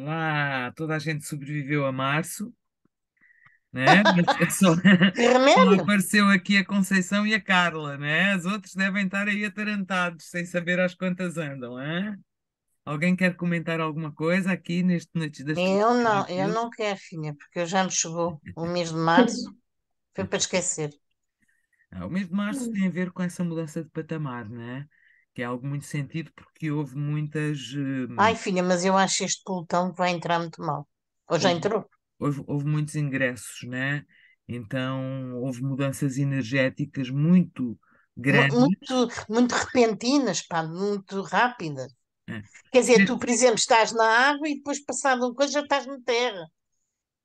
Olá, toda a gente sobreviveu a março, né? Mas só, Que só remédio? apareceu aqui a Conceição e a Carla, né? Os outros devem estar aí atarantados, sem saber às quantas andam, hein? Alguém quer comentar alguma coisa aqui neste Noites das Eu Tribulações? não quero, filha, porque já me chegou o mês de março, foi para esquecer. O mês de março tem a ver com essa mudança de patamar, né? Que é algo muito sentido porque houve muitas, Ai, filha, mas eu acho este pelotão que vai entrar muito mal. Ou já houve, entrou? houve muitos ingressos, né? Então houve mudanças energéticas muito grandes. Muito, muito repentinas, pá, muito rápidas. Né? Quer dizer, tu, por exemplo, estás na água e depois, passado uma coisa, já estás na terra.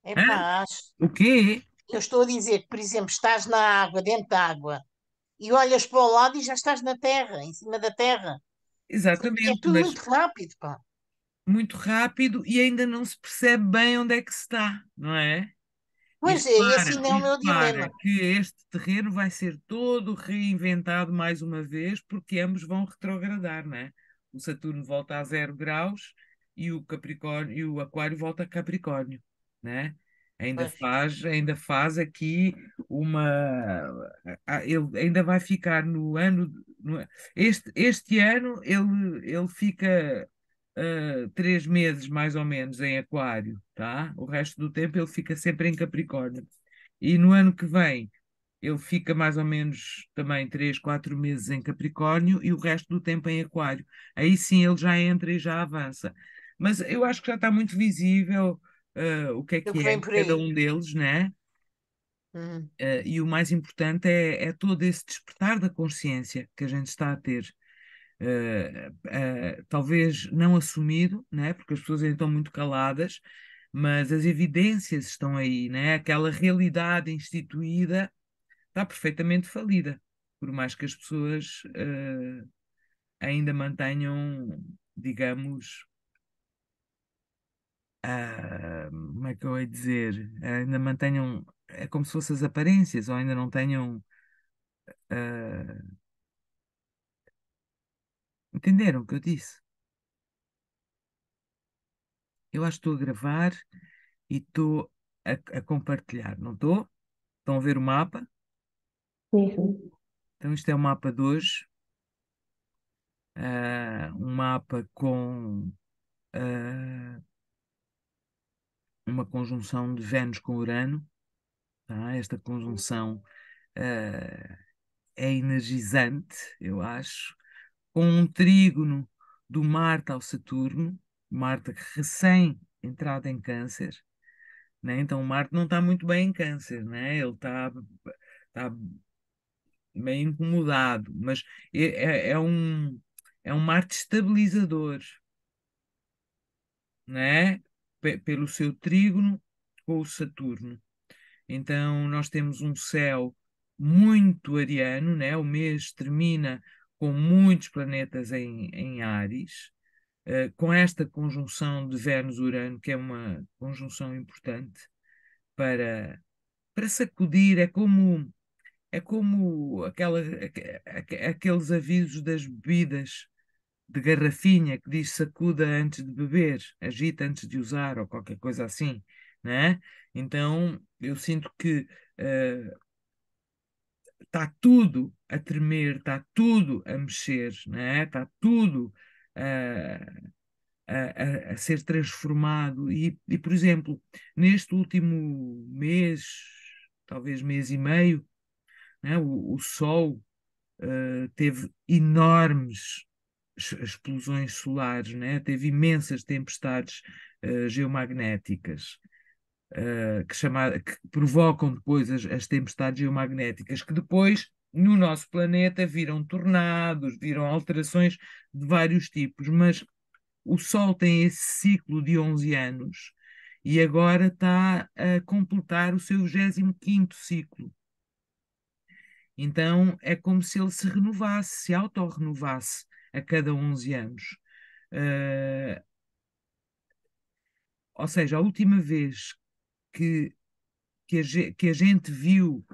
É Hã? pá, acho. O quê? Eu estou a dizer que, por exemplo, estás na água, dentro da água, e olhas para o lado e já estás na terra, em cima da terra. É Exatamente, tudo mas muito rápido, pá. muito rápido e ainda não se percebe bem onde é que se está, não é? Pois é, e assim não é o E meu repara dilema. que este terreno vai ser todo reinventado mais uma vez, porque ambos vão retrogradar, não é? O Saturno volta a 0 graus e o Capricórnio e o Aquário volta a Capricórnio, né? Pois. Ainda faz aqui uma. Ele ainda vai ficar no ano. Este ano ele fica 3 meses mais ou menos em Aquário, tá? O resto do tempo ele fica sempre em Capricórnio. E no ano que vem ele fica mais ou menos também 3, 4 meses em Capricórnio e o resto do tempo em Aquário. Aí sim ele já entra e já avança. Mas eu acho que já está muito visível o O que que é vem por cada aí? um deles, né? Hum. E o mais importante é todo esse despertar da consciência que a gente está a ter. Talvez não assumido, né? Porque as pessoas ainda estão muito caladas, mas as evidências estão aí, né? Aquela realidade instituída está perfeitamente falida, por mais que as pessoas ainda mantenham, digamos, como é que eu ia dizer? Ainda mantenham, é como se fossem as aparências, ou ainda não tenham. ah, Entenderam o que eu disse? Eu acho que estou a gravar e estou a compartilhar, não estou? Estão a ver o mapa? Sim. Então, isto é o mapa de hoje, um mapa com ah, uma conjunção de Vênus com Urano. Tá? Esta conjunção ah, é energizante, eu acho, com um trígono do Marte ao Saturno, Marte recém entrado em Câncer, né? Então o Marte não está muito bem em Câncer, né? Ele está meio incomodado, mas é um Marte estabilizador, né? Pelo seu trígono com o Saturno. Então, nós temos um céu muito ariano, né? O mês termina com muitos planetas em Áries, com esta conjunção de Vênus-Urano, que é uma conjunção importante para sacudir, é como aqueles avisos das bebidas de garrafinha que diz sacuda antes de beber, agita antes de usar, ou qualquer coisa assim, né? Então, eu sinto que está tudo a tremer, está tudo a mexer, né? Está tudo a ser transformado. Por exemplo, neste último mês, talvez mês e meio, né? O Sol teve enormes explosões solares, né? Teve imensas tempestades geomagnéticas. Que provocam depois as tempestades geomagnéticas, que depois, no nosso planeta, viram tornados, viram alterações de vários tipos, mas o Sol tem esse ciclo de 11 anos e agora está a completar o seu 25º ciclo. Então é como se ele se renovasse, se autorrenovasse a cada 11 anos. Eh, ou seja, a última vez que, que a gente viu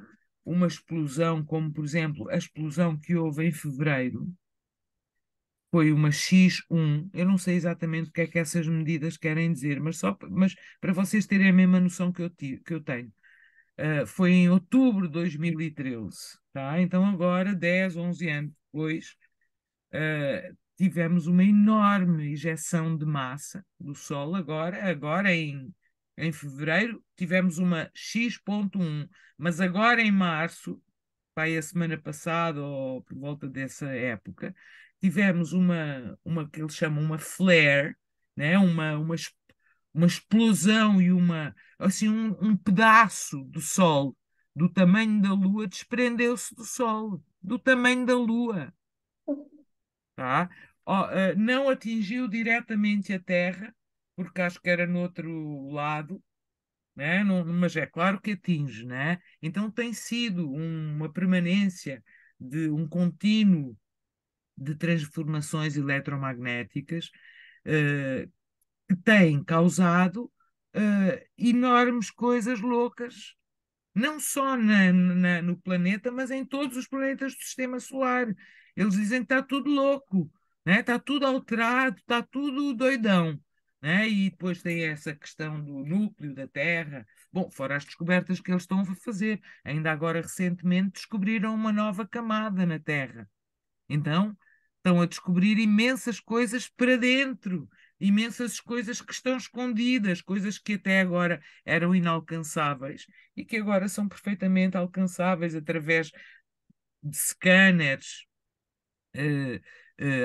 uma explosão, como por exemplo a explosão que houve em fevereiro, foi uma X1. Eu não sei exatamente o que é que essas medidas querem dizer, mas para vocês terem a mesma noção que eu tenho. Foi em outubro de 2013, tá? Então agora, 10, 11 anos depois, tivemos uma enorme injeção de massa do Sol. Agora em fevereiro, tivemos uma X.1, mas agora em março, vai a semana passada ou por volta dessa época, tivemos uma que eles chamam uma flare, né? Uma explosão e assim, um pedaço do Sol do tamanho da Lua desprendeu-se do Sol, do tamanho da Lua, tá? Ó, não atingiu diretamente a Terra, porque acho que era no outro lado, né? Mas é claro que atinge, né? Então tem sido uma permanência de um contínuo de transformações eletromagnéticas que tem causado enormes coisas loucas, não só no planeta, mas em todos os planetas do sistema solar. Eles dizem que está tudo louco, né? Está tudo alterado, está tudo doidão. Né? E depois tem essa questão do núcleo da Terra. Bom, fora as descobertas que eles estão a fazer. Ainda agora, recentemente, descobriram uma nova camada na Terra. Então, estão a descobrir imensas coisas para dentro, imensas coisas que estão escondidas, coisas que até agora eram inalcançáveis e que agora são perfeitamente alcançáveis através de scanners eh,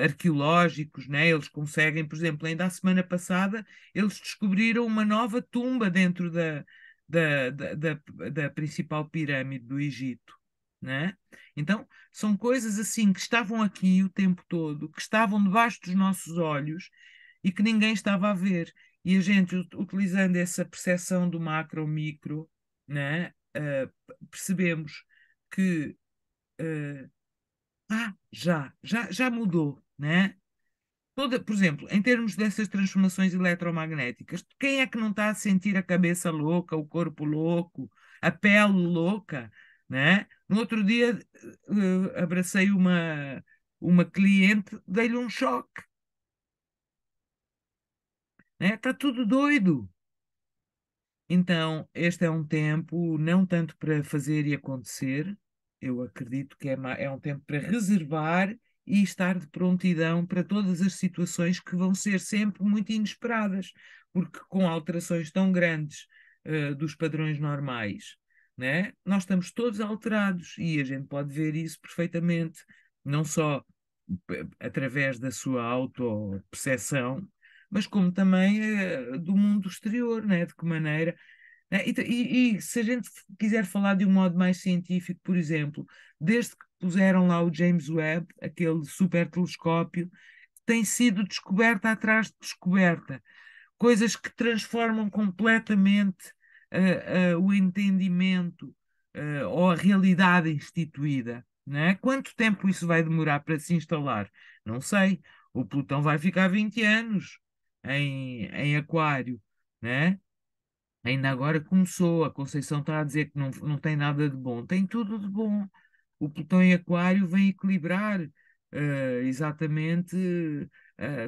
arqueológicos, né? Eles conseguem, por exemplo, ainda a semana passada, eles descobriram uma nova tumba dentro da principal pirâmide do Egito, né? Então, são coisas assim que estavam aqui o tempo todo, que estavam debaixo dos nossos olhos e que ninguém estava a ver. E a gente, utilizando essa percepção do macro-micro, né? Percebemos que já mudou, né? Por exemplo, em termos dessas transformações eletromagnéticas, quem é que não está a sentir a cabeça louca, o corpo louco, a pele louca, né? No outro dia, abracei uma cliente, dei-lhe um choque, né? Está tudo doido. Então, este é um tempo não tanto para fazer e acontecer, eu acredito que é um tempo para reservar e estar de prontidão para todas as situações que vão ser sempre muito inesperadas, porque com alterações tão grandes, dos padrões normais, né? Nós estamos todos alterados e a gente pode ver isso perfeitamente, não só através da sua autoperceção, mas como também do mundo exterior, né? De que maneira. Né? E se a gente quiser falar de um modo mais científico, por exemplo, desde que puseram lá o James Webb, aquele super telescópio, tem sido descoberta atrás de descoberta, coisas que transformam completamente o entendimento ou a realidade instituída. Né? Quanto tempo isso vai demorar para se instalar? Não sei. O Plutão vai ficar 20 anos em Aquário, né? Ainda agora começou, a Conceição está a dizer que não tem nada de bom. Tem tudo de bom. O Plutão em Aquário vem equilibrar exatamente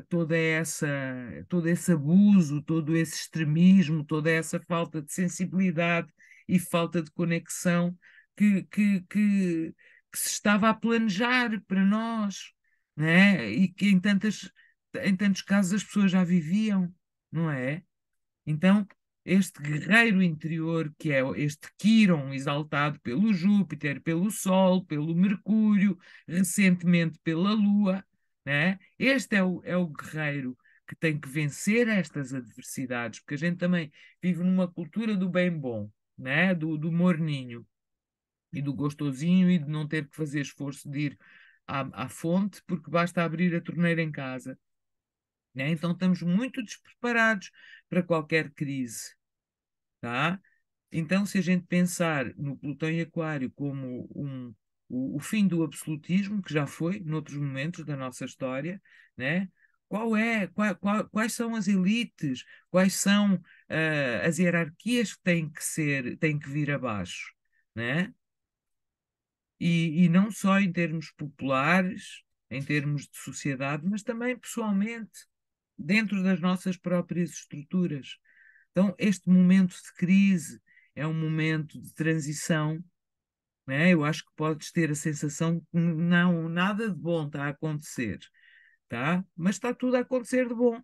todo esse abuso, todo esse extremismo, toda essa falta de sensibilidade e falta de conexão que, que, que, que se estava a planejar para nós, né? E que em tantos casos as pessoas já viviam, não é? Então, este guerreiro interior, que é este Quíron, exaltado pelo Júpiter, pelo Sol, pelo Mercúrio, recentemente pela Lua, né? Este é o guerreiro que tem que vencer estas adversidades, porque a gente também vive numa cultura do bem bom, né? Do morninho e do gostosinho e de não ter que fazer esforço de ir à fonte, porque basta abrir a torneira em casa, né? Então estamos muito despreparados para qualquer crise, tá? Então, se a gente pensar no Plutão em Aquário como o fim do absolutismo, que já foi noutros momentos da nossa história, né? Quais são as elites, quais são as hierarquias que têm que vir abaixo, né? E não só em termos populares, em termos de sociedade, mas também pessoalmente, dentro das nossas próprias estruturas. Então, este momento de crise é um momento de transição, né? Eu acho que podes ter a sensação que não, nada de bom está a acontecer, tá? Mas está tudo a acontecer de bom,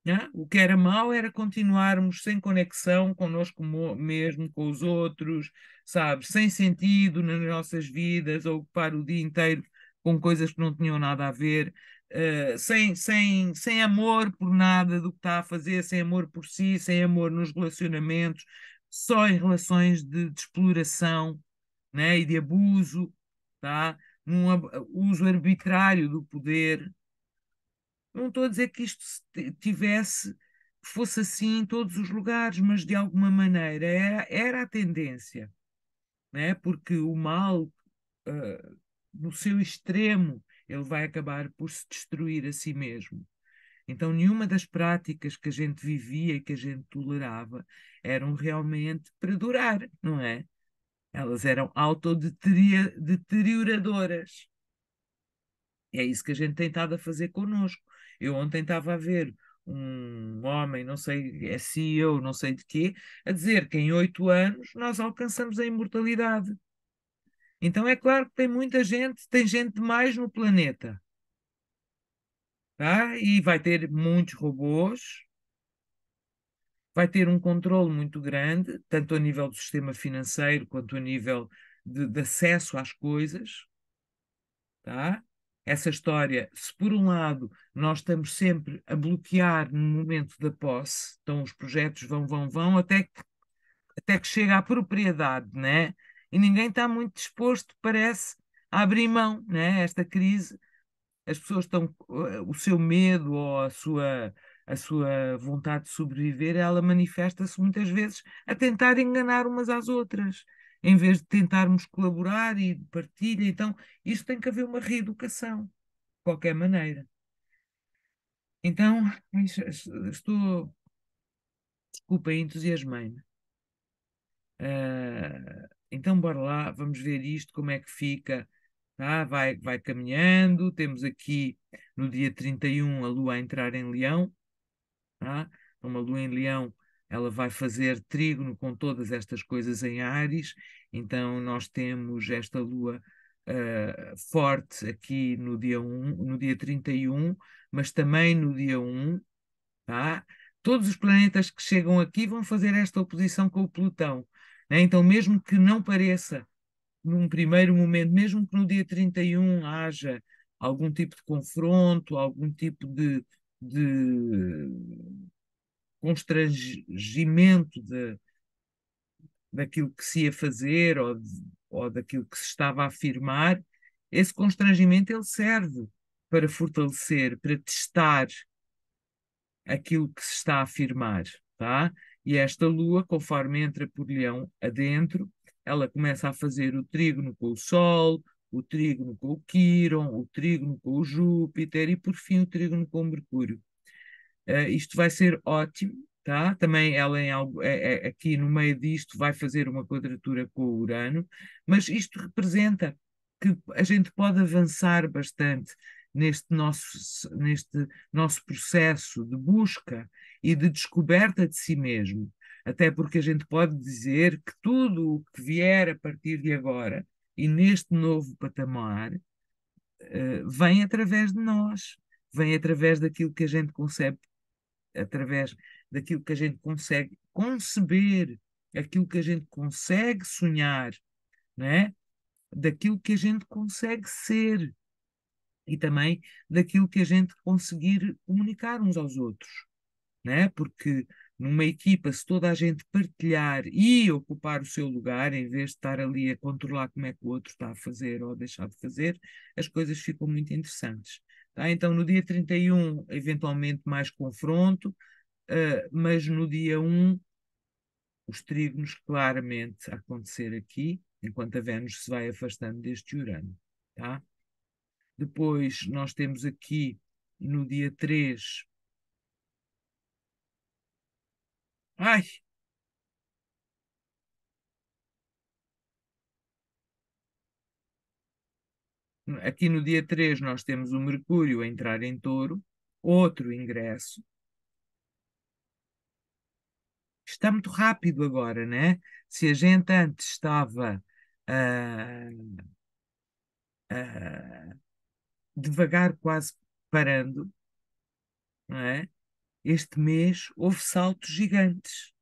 né? O que era mau era continuarmos sem conexão connosco mesmo, com os outros, sabes? Sem sentido nas nossas vidas, a ocupar o dia inteiro com coisas que não tinham nada a ver, sem amor por nada do que está a fazer, sem amor por si, sem amor nos relacionamentos, só em relações de exploração, né? E de abuso, tá? Uso arbitrário do poder. Não estou a dizer que isto tivesse, que fosse assim em todos os lugares, mas de alguma maneira era a tendência, né? Porque o mal, no seu extremo, ele vai acabar por se destruir a si mesmo. Então, nenhuma das práticas que a gente vivia e que a gente tolerava eram realmente para durar, não é? Elas eram autodeterioradoras. É isso que a gente tem estado a fazer connosco. Eu ontem estava a ver um homem, não sei, é CEO, não sei de quê, a dizer que em 8 anos nós alcançamos a imortalidade. Então é claro que tem muita gente, tem gente demais no planeta, tá? E vai ter muitos robôs, vai ter um controle muito grande, tanto a nível do sistema financeiro quanto a nível de acesso às coisas, tá? Essa história, se por um lado nós estamos sempre a bloquear no momento da posse, então os projetos vão, até que chega à propriedade, né? E ninguém está muito disposto, parece, a abrir mão, né? Esta crise, as pessoas estão, o seu medo ou a sua vontade de sobreviver, ela manifesta-se muitas vezes a tentar enganar umas às outras, em vez de tentarmos colaborar e de partilha. Então, isso tem que haver uma reeducação, de qualquer maneira. Então, estou, desculpa, entusiasmei-me. Então, bora lá, vamos ver isto, como é que fica. Tá? Vai caminhando. Temos aqui no dia 31 a Lua a entrar em Leão. Tá? Então, uma Lua em Leão, ela vai fazer trígono com todas estas coisas em Áries. Então, nós temos esta Lua forte aqui no dia 1, no dia 31, mas também no dia 1. Tá? Todos os planetas que chegam aqui vão fazer esta oposição com o Plutão, né? Então, mesmo que não pareça num primeiro momento, mesmo que no dia 31 haja algum tipo de confronto, algum tipo de constrangimento daquilo que se ia fazer ou daquilo que se estava a afirmar, esse constrangimento ele serve para fortalecer, para testar aquilo que se está a afirmar, tá? E esta lua, conforme entra por Leão adentro, ela começa a fazer o trígono com o Sol, o trígono com o Quíron, o trígono com o Júpiter e, por fim, o trígono com o Mercúrio. Isto vai ser ótimo, tá? Também ela aqui no meio disto vai fazer uma quadratura com o Urano, mas isto representa que a gente pode avançar bastante neste nosso processo de busca e de descoberta de si mesmo. Até porque a gente pode dizer que tudo o que vier a partir de agora e neste novo patamar, vem através de nós, vem através daquilo que a gente concebe, através daquilo que a gente consegue conceber, aquilo que a gente consegue sonhar, né? Daquilo que a gente consegue ser e também daquilo que a gente conseguir comunicar uns aos outros, né? Porque numa equipa, se toda a gente partilhar e ocupar o seu lugar, em vez de estar ali a controlar como é que o outro está a fazer ou a deixar de fazer, as coisas ficam muito interessantes. Tá? Então, no dia 31, eventualmente mais confronto, mas no dia 1, os trígonos claramente a acontecer aqui, enquanto a Vênus se vai afastando deste Urano. Tá? Depois nós temos aqui no dia 3. Ai, Aqui no dia 3 nós temos o Mercúrio a entrar em Touro, outro ingresso. Está muito rápido agora, né? Se a gente antes estava ah, ah, devagar, quase parando, não é? Este mês houve saltos gigantes,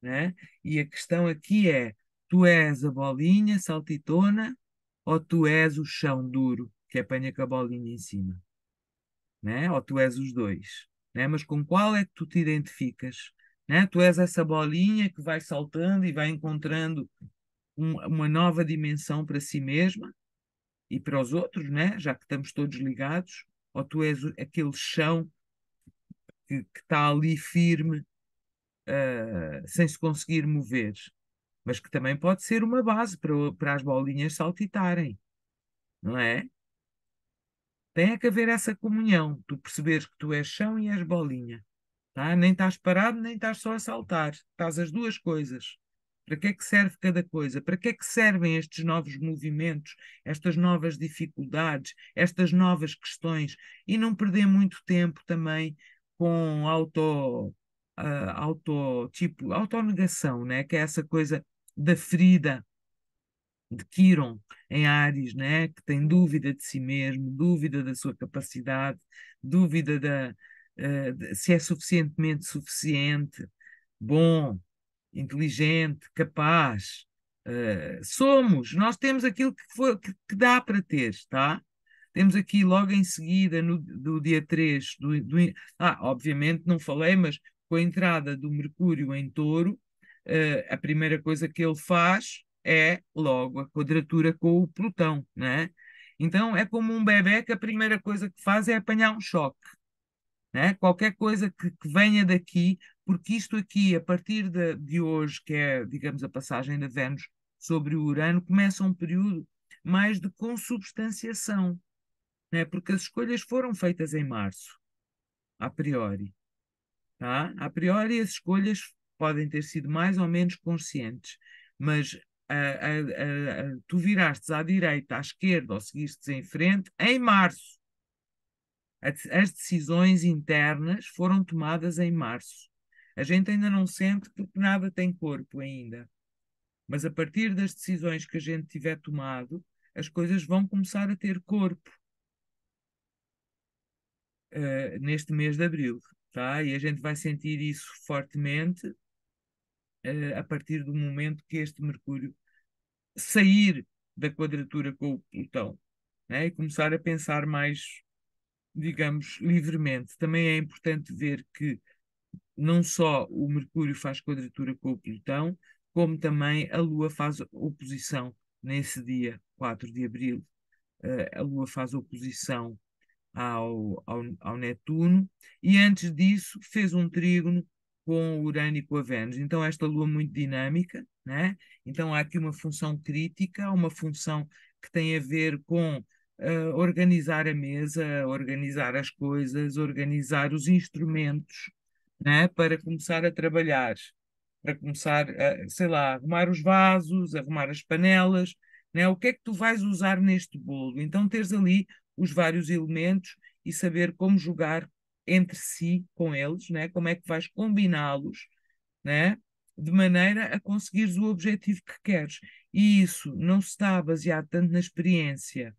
né? E a questão aqui é: tu és a bolinha saltitona ou tu és o chão duro que apanha com a bolinha em cima, né? Ou tu és os dois, né? Mas com qual é que tu te identificas? Né? Tu és essa bolinha que vai saltando e vai encontrando uma nova dimensão para si mesma e para os outros, né? Já que estamos todos ligados, ou tu és aquele chão que está ali firme, sem se conseguir mover, mas que também pode ser uma base para as bolinhas saltitarem, não é? Tem é que haver essa comunhão, tu perceberes que tu és chão e és bolinha, tá? Nem estás parado, nem estás só a saltar, estás as duas coisas. Para que é que serve cada coisa? Para que é que servem estes novos movimentos, estas novas dificuldades, estas novas questões? E não perder muito tempo também com tipo, autonegação, né? Que é essa coisa da ferida de Quiron em Áries, né? Que tem dúvida de si mesmo, dúvida da sua capacidade, dúvida se é suficiente, bom, inteligente, capaz. Nós temos aquilo que dá para ter, tá? Temos aqui logo em seguida, do dia 3, obviamente não falei, mas com a entrada do Mercúrio em Touro, a primeira coisa que ele faz é logo a quadratura com o Plutão, né? Então é como um bebé que a primeira coisa que faz é apanhar um choque, né? Qualquer coisa que venha daqui, porque isto aqui, a partir de hoje, que é, digamos, a passagem da Vênus sobre o Urano, começa um período mais de consubstanciação, né? Porque as escolhas foram feitas em março, a priori, tá? A priori as escolhas podem ter sido mais ou menos conscientes, mas tu viraste à direita, à esquerda ou seguiste em frente em março. As decisões internas foram tomadas em março. A gente ainda não sente porque nada tem corpo ainda. Mas a partir das decisões que a gente tiver tomado, as coisas vão começar a ter corpo, neste mês de abril, tá? E a gente vai sentir isso fortemente, a partir do momento que este Mercúrio sair da quadratura com o Plutão, né? E começar a pensar mais, digamos, livremente. Também é importante ver que não só o Mercúrio faz quadratura com o Plutão, como também a Lua faz oposição nesse dia 4 de abril. A Lua faz oposição ao Netuno, e antes disso fez um trígono com o Urano e com a Vênus. Então, esta Lua muito dinâmica, né? Então, há aqui uma função crítica, uma função que tem a ver com organizar a mesa, organizar as coisas, organizar os instrumentos, né? Para começar a trabalhar, para começar a, sei lá, arrumar os vasos, arrumar as panelas, né? O que é que tu vais usar neste bolo? Então, teres ali os vários elementos e saber como jogar entre si com eles, né? Como é que vais combiná-los, né? De maneira a conseguires o objetivo que queres. E isso não se está baseado tanto na experiência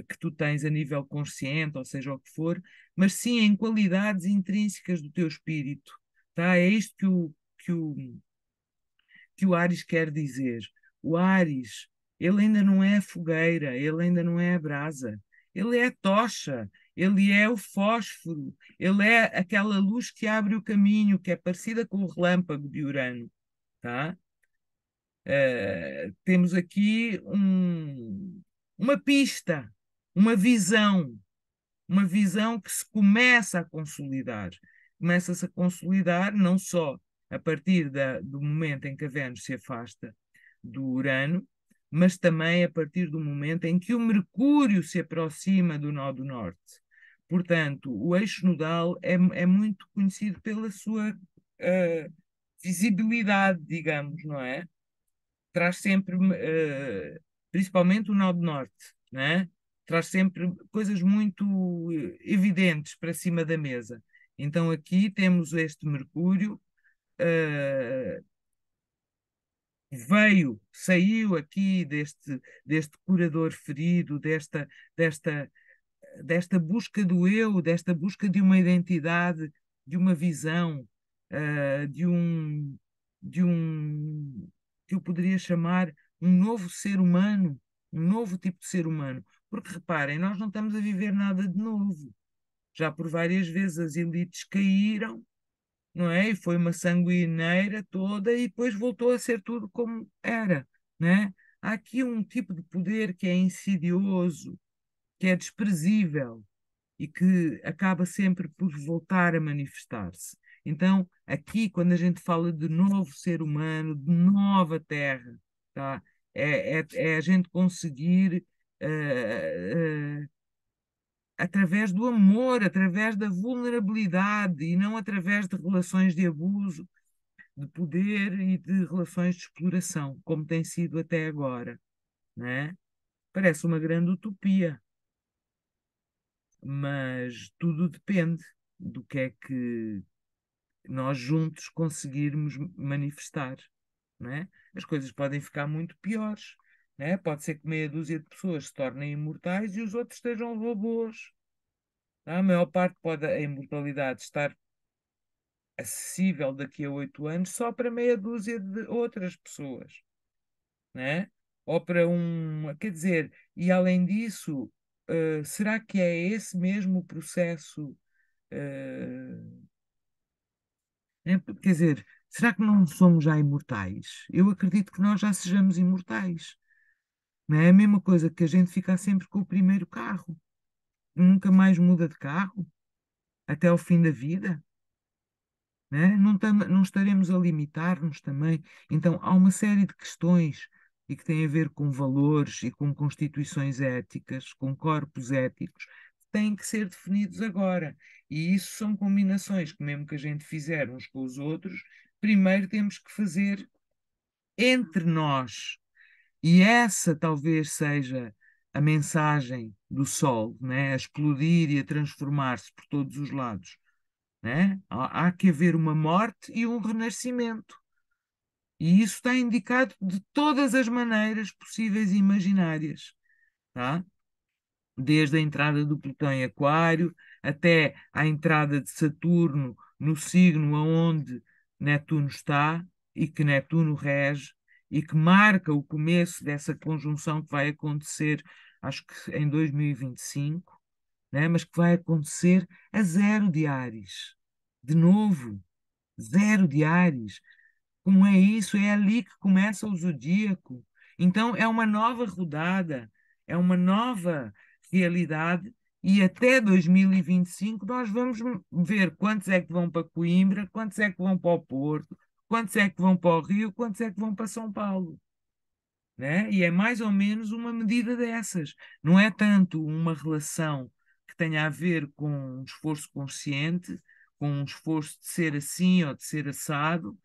que tu tens a nível consciente, ou seja, o que for, mas sim em qualidades intrínsecas do teu espírito, tá? É isto que o Ares quer dizer. O Ares, ele ainda não é a fogueira, ele ainda não é a brasa, ele é a tocha, ele é o fósforo, ele é aquela luz que abre o caminho, que é parecida com o relâmpago de Urano, tá? Temos aqui uma pista, uma visão, uma visão que se começa a consolidar. Começa-se a consolidar não só a partir do momento em que a Vênus se afasta do Urano, mas também a partir do momento em que o Mercúrio se aproxima do nó do norte. Portanto, o eixo nodal é muito conhecido pela sua visibilidade, digamos, não é? Traz sempre, principalmente o nó do norte, não é? traz sempre coisas muito evidentes para cima da mesa. Então aqui temos este Mercúrio, eh, saiu aqui deste curador ferido, desta, desta busca do eu, desta busca de uma identidade, de uma visão, de um que eu poderia chamar um novo ser humano, um novo tipo de ser humano. Porque reparem, nós não estamos a viver nada de novo. Já por várias vezes as elites caíram, não é? E foi uma sanguineira toda e depois voltou a ser tudo como era, né? Há aqui um tipo de poder que é insidioso, que é desprezível e que acaba sempre por voltar a manifestar-se. Então, aqui, quando a gente fala de novo ser humano, de nova terra, tá? É a gente conseguir, através do amor, através da vulnerabilidade e não através de relações de abuso, de poder e de relações de exploração, como tem sido até agora, né? Parece uma grande utopia, mas tudo depende do que é que nós juntos conseguirmos manifestar, né? As coisas podem ficar muito piores, né? Pode ser que meia dúzia de pessoas se tornem imortais e os outros estejam robôs. Tá? A maior parte pode a imortalidade estar acessível daqui a 8 anos só para meia dúzia de outras pessoas, né? Ou para quer dizer, e além disso, será que é esse mesmo o processo? eh, Quer dizer, será que não somos já imortais? Eu acredito que nós já sejamos imortais. Não é a mesma coisa que a gente ficar sempre com o primeiro carro, nunca mais muda de carro até ao fim da vida. Né? Não estaremos a limitar-nos também. Então, há uma série de questões e que têm a ver com valores e com constituições éticas, com corpos éticos, que têm que ser definidos agora. E isso são combinações que, mesmo que a gente fizer uns com os outros, primeiro temos que fazer entre nós. E essa talvez seja a mensagem do Sol, né? A explodir e a transformar-se por todos os lados, né? Há que haver uma morte e um renascimento. E isso está indicado de todas as maneiras possíveis e imaginárias, tá? Desde a entrada do Plutão em Aquário até à entrada de Saturno no signo aonde Netuno está e que Netuno rege e que marca o começo dessa conjunção que vai acontecer, acho que em 2025, né? Mas que vai acontecer a zero de Áries. De novo, zero de Áries. Como é isso? É ali que começa o zodíaco. Então é uma nova rodada, é uma nova realidade e até 2025 nós vamos ver quantos é que vão para Coimbra, quantos é que vão para o Porto, quantos é que vão para o Rio, quantos é que vão para São Paulo, né? E é mais ou menos uma medida dessas. Não é tanto uma relação que tenha a ver com um esforço consciente, com um esforço de ser assim ou de ser assado,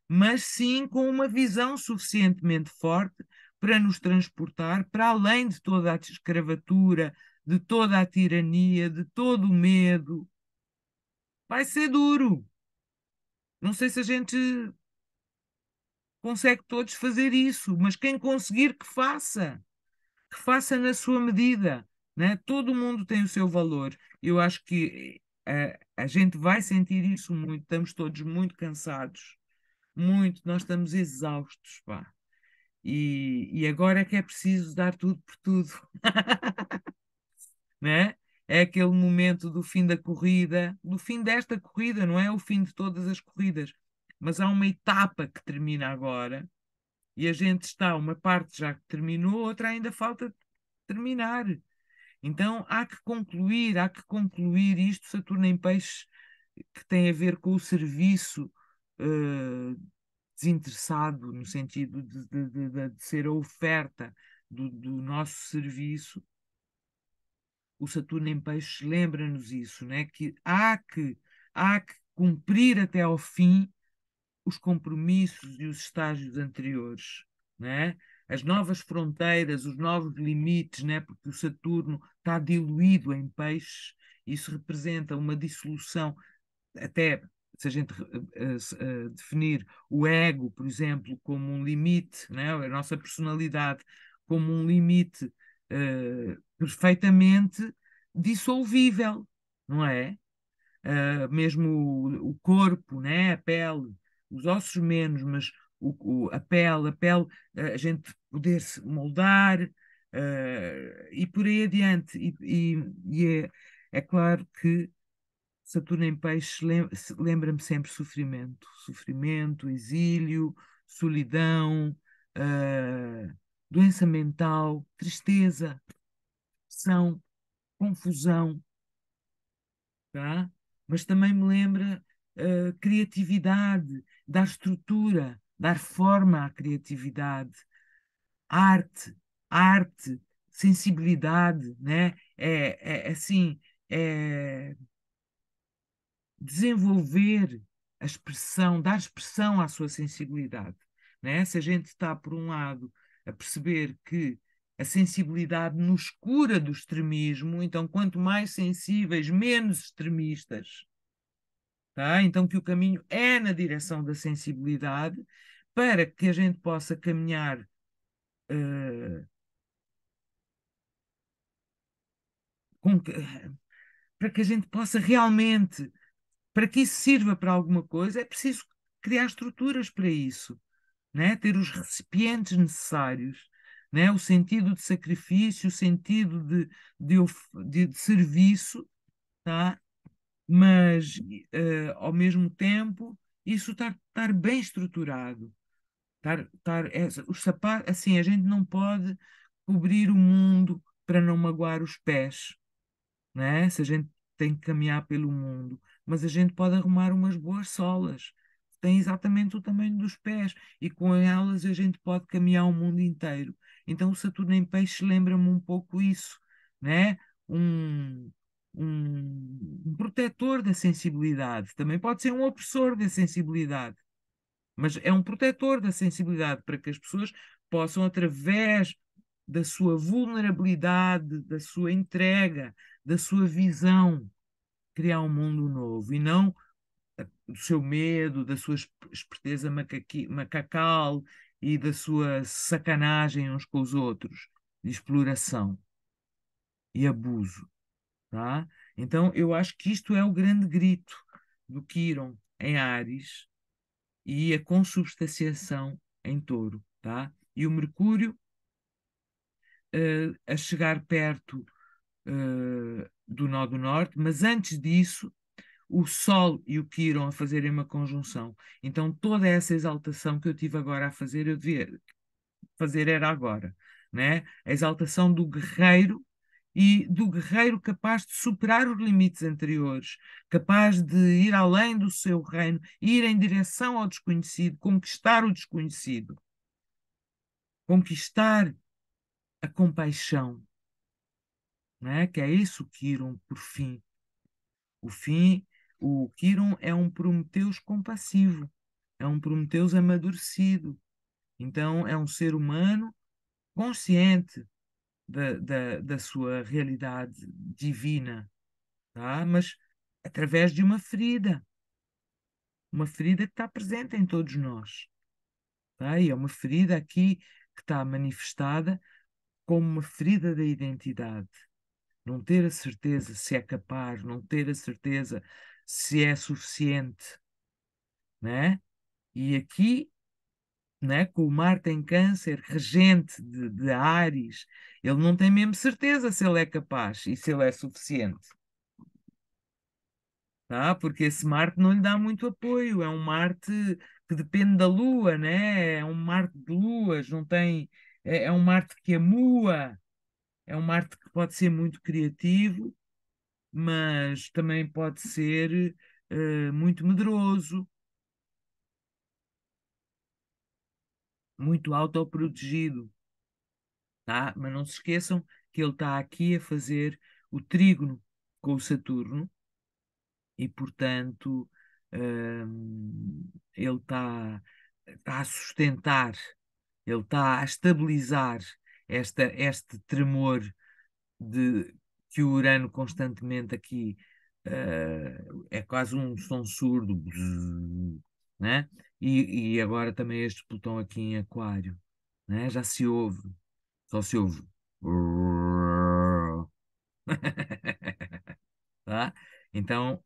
mas sim com uma visão suficientemente forte para nos transportar para além de toda a escravatura, de toda a tirania, de todo o medo. Vai ser duro. Não sei se a gente consegue todos fazer isso, mas quem conseguir que faça na sua medida, né? Todo mundo tem o seu valor. Eu acho que a gente vai sentir isso muito, estamos todos muito cansados, muito, nós estamos exaustos, pá. E agora é que é preciso dar tudo por tudo, né? É aquele momento do fim da corrida, do fim desta corrida, não é o fim de todas as corridas, mas há uma etapa que termina agora e a gente está, uma parte já que terminou, outra ainda falta terminar. Então há que concluir isto, Saturno em Peixes, que tem a ver com o serviço eh, desinteressado, no sentido de ser a oferta do nosso serviço. O Saturno em Peixes lembra-nos isso, né? Que há que cumprir até ao fim os compromissos e os estágios anteriores, né? as novas fronteiras, os novos limites, né? Porque o Saturno está diluído em peixes, isso representa uma dissolução, até se a gente definir o ego, por exemplo, como um limite, né? A nossa personalidade como um limite perfeitamente dissolvível, não é? Mesmo o corpo, né? A pele, os ossos menos, mas a pele, a gente poder se moldar, e por aí adiante. E é claro que Saturno em Peixes lembra-me sempre sofrimento, sofrimento, exílio, solidão, doença mental, tristeza, depressão, confusão, tá? Mas também me lembra criatividade, dar estrutura, dar forma à criatividade, arte, arte, sensibilidade, né? É assim, é desenvolver a expressão, dar expressão à sua sensibilidade, né? Se a gente está, por um lado, a perceber que a sensibilidade nos cura do extremismo, então quanto mais sensíveis, menos extremistas, tá? Então que o caminho é na direção da sensibilidade para que a gente possa caminhar eh, com que- para que a gente possa realmente, para que isso sirva para alguma coisa, é preciso criar estruturas para isso, né? Ter os recipientes necessários, né? O sentido de sacrifício, o sentido de serviço, tá? Mas ao mesmo tempo isso estar bem estruturado. Os sapatos, assim, a gente não pode cobrir o mundo para não magoar os pés, né? Se a gente tem que caminhar pelo mundo, mas a gente pode arrumar umas boas solas, que têm exatamente o tamanho dos pés, e com elas a gente pode caminhar o mundo inteiro. Então o Saturno em Peixe lembra-me um pouco isso, né? Um, um protetor da sensibilidade, também pode ser um opressor da sensibilidade, mas é um protetor da sensibilidade para que as pessoas possam, através da sua vulnerabilidade, da sua entrega, da sua visão, criar um mundo novo e não do seu medo, da sua esperteza macacal e da sua sacanagem uns com os outros, de exploração e abuso, tá? Então, eu acho que isto é o grande grito do Quirón em Áries e a consubstanciação em Touro, tá? E o Mercúrio a chegar perto do nó do norte, mas antes disso, o Sol e o Quirón a fazerem uma conjunção. Então, toda essa exaltação que eu tive agora a fazer, eu devia fazer era agora, né? A exaltação do guerreiro e do guerreiro capaz de superar os limites anteriores, capaz de ir além do seu reino, ir em direção ao desconhecido, conquistar o desconhecido, conquistar a compaixão, né? Que é isso que Quirón, por fim. O fim, o Quirón é um Prometeus compassivo, é um Prometeus amadurecido. Então, é um ser humano consciente da sua realidade divina, tá? Mas através de uma ferida que está presente em todos nós, tá? E é uma ferida aqui que está manifestada como uma ferida da identidade. Não ter a certeza se é capaz, não ter a certeza se é suficiente, né? E aqui, né, com o Marte em Câncer, regente de Áries, ele não tem mesmo certeza se ele é capaz e se ele é suficiente, tá? Porque esse Marte não lhe dá muito apoio, é um Marte que depende da Lua, né? É um Marte de luas, não tem, é um Marte que amua, é um Marte que pode ser muito criativo, mas também pode ser muito medroso, muito autoprotegido, tá? Mas não se esqueçam que ele está aqui a fazer o trígono com o Saturno e, portanto, ele está a sustentar. ele está a estabilizar este tremor que o Urano constantemente aqui é quase um som surdo, bzzz, né? E agora também este Plutão aqui em Aquário, né? Já se ouve, só se ouve. Tá? Então,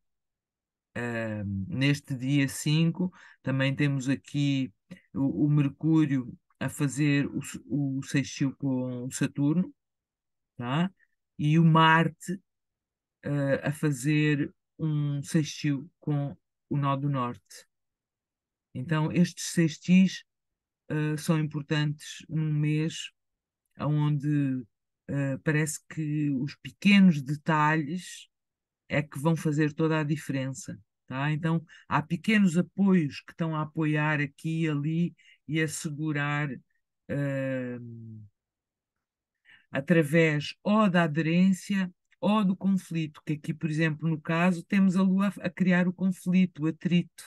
neste dia 5 também temos aqui o Mercúrio a fazer o sextil com o Saturno, tá? E o Marte a fazer um sextil com o nó do Norte. Então, estes sextis são importantes num mês onde parece que os pequenos detalhes é que vão fazer toda a diferença. Tá? Então, há pequenos apoios que estão a apoiar aqui e ali e a segurar eh, através ou da aderência ou do conflito, que aqui, por exemplo, no caso, temos a Lua a criar o conflito, o atrito,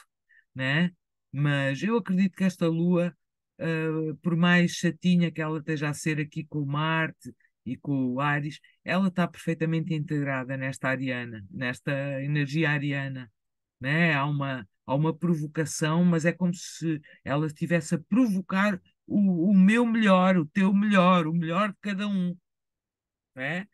né? Mas eu acredito que esta Lua, por mais chatinha que ela esteja a ser aqui com o Marte e com o Áries, ela está perfeitamente integrada nesta ariana, nesta energia ariana, né? Há uma provocação, mas é como se ela estivesse a provocar o meu melhor, o teu melhor, o melhor de cada um, né?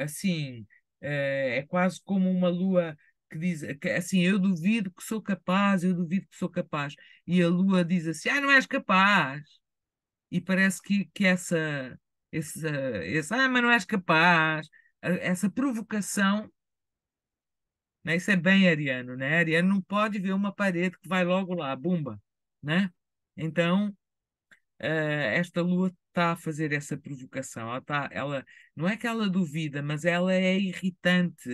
Assim, é quase como uma lua que diz, que, assim, eu duvido que sou capaz, eu duvido que sou capaz. E a lua diz assim, não és capaz. E parece que mas não és capaz, essa provocação, né? Isso é bem ariano, né? Ariano não pode ver uma parede que vai logo lá, bumba, né? Então, esta lua está a fazer essa provocação. Ela, não é que ela duvida, mas ela é irritante,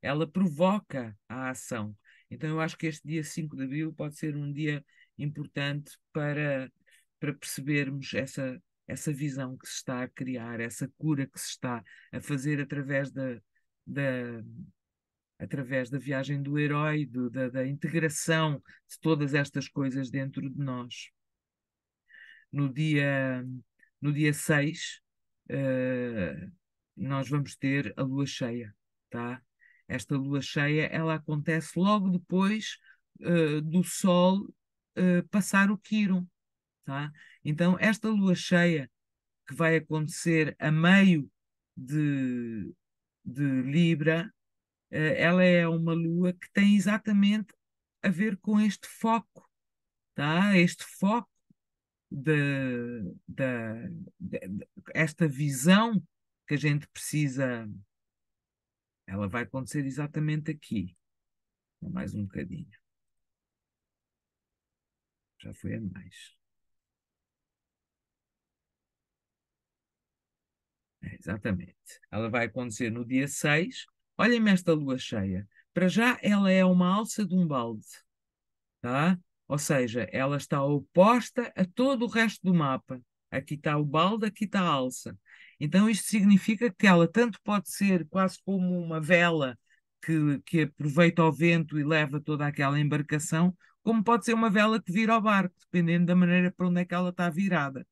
ela provoca a ação. Então, eu acho que este dia 5 de abril pode ser um dia importante para percebermos essa visão que se está a criar, essa cura que se está a fazer da, através da viagem do herói, da integração de todas estas coisas dentro de nós no dia, no dia 6, nós vamos ter a lua cheia, tá? Esta lua cheia, ela acontece logo depois, do Sol, passar o Quirón, tá? Então, esta lua cheia que vai acontecer a meio de, de Libra, ela é uma lua que tem exatamente a ver com este foco, tá? Este foco de, da- esta visão que a gente precisa, ela vai acontecer exatamente aqui. Mais um bocadinho. Já foi a mais. Exatamente. Ela vai acontecer no dia 6. Olhem-me esta lua cheia. Para já, ela é uma alça de um balde, tá? Ou seja, ela está oposta a todo o resto do mapa. Aqui está o balde, aqui está a alça. Então, isto significa que ela tanto pode ser quase como uma vela que aproveita o vento e leva toda aquela embarcação, como pode ser uma vela que vira ao barco, dependendo da maneira para onde é que ela está virada,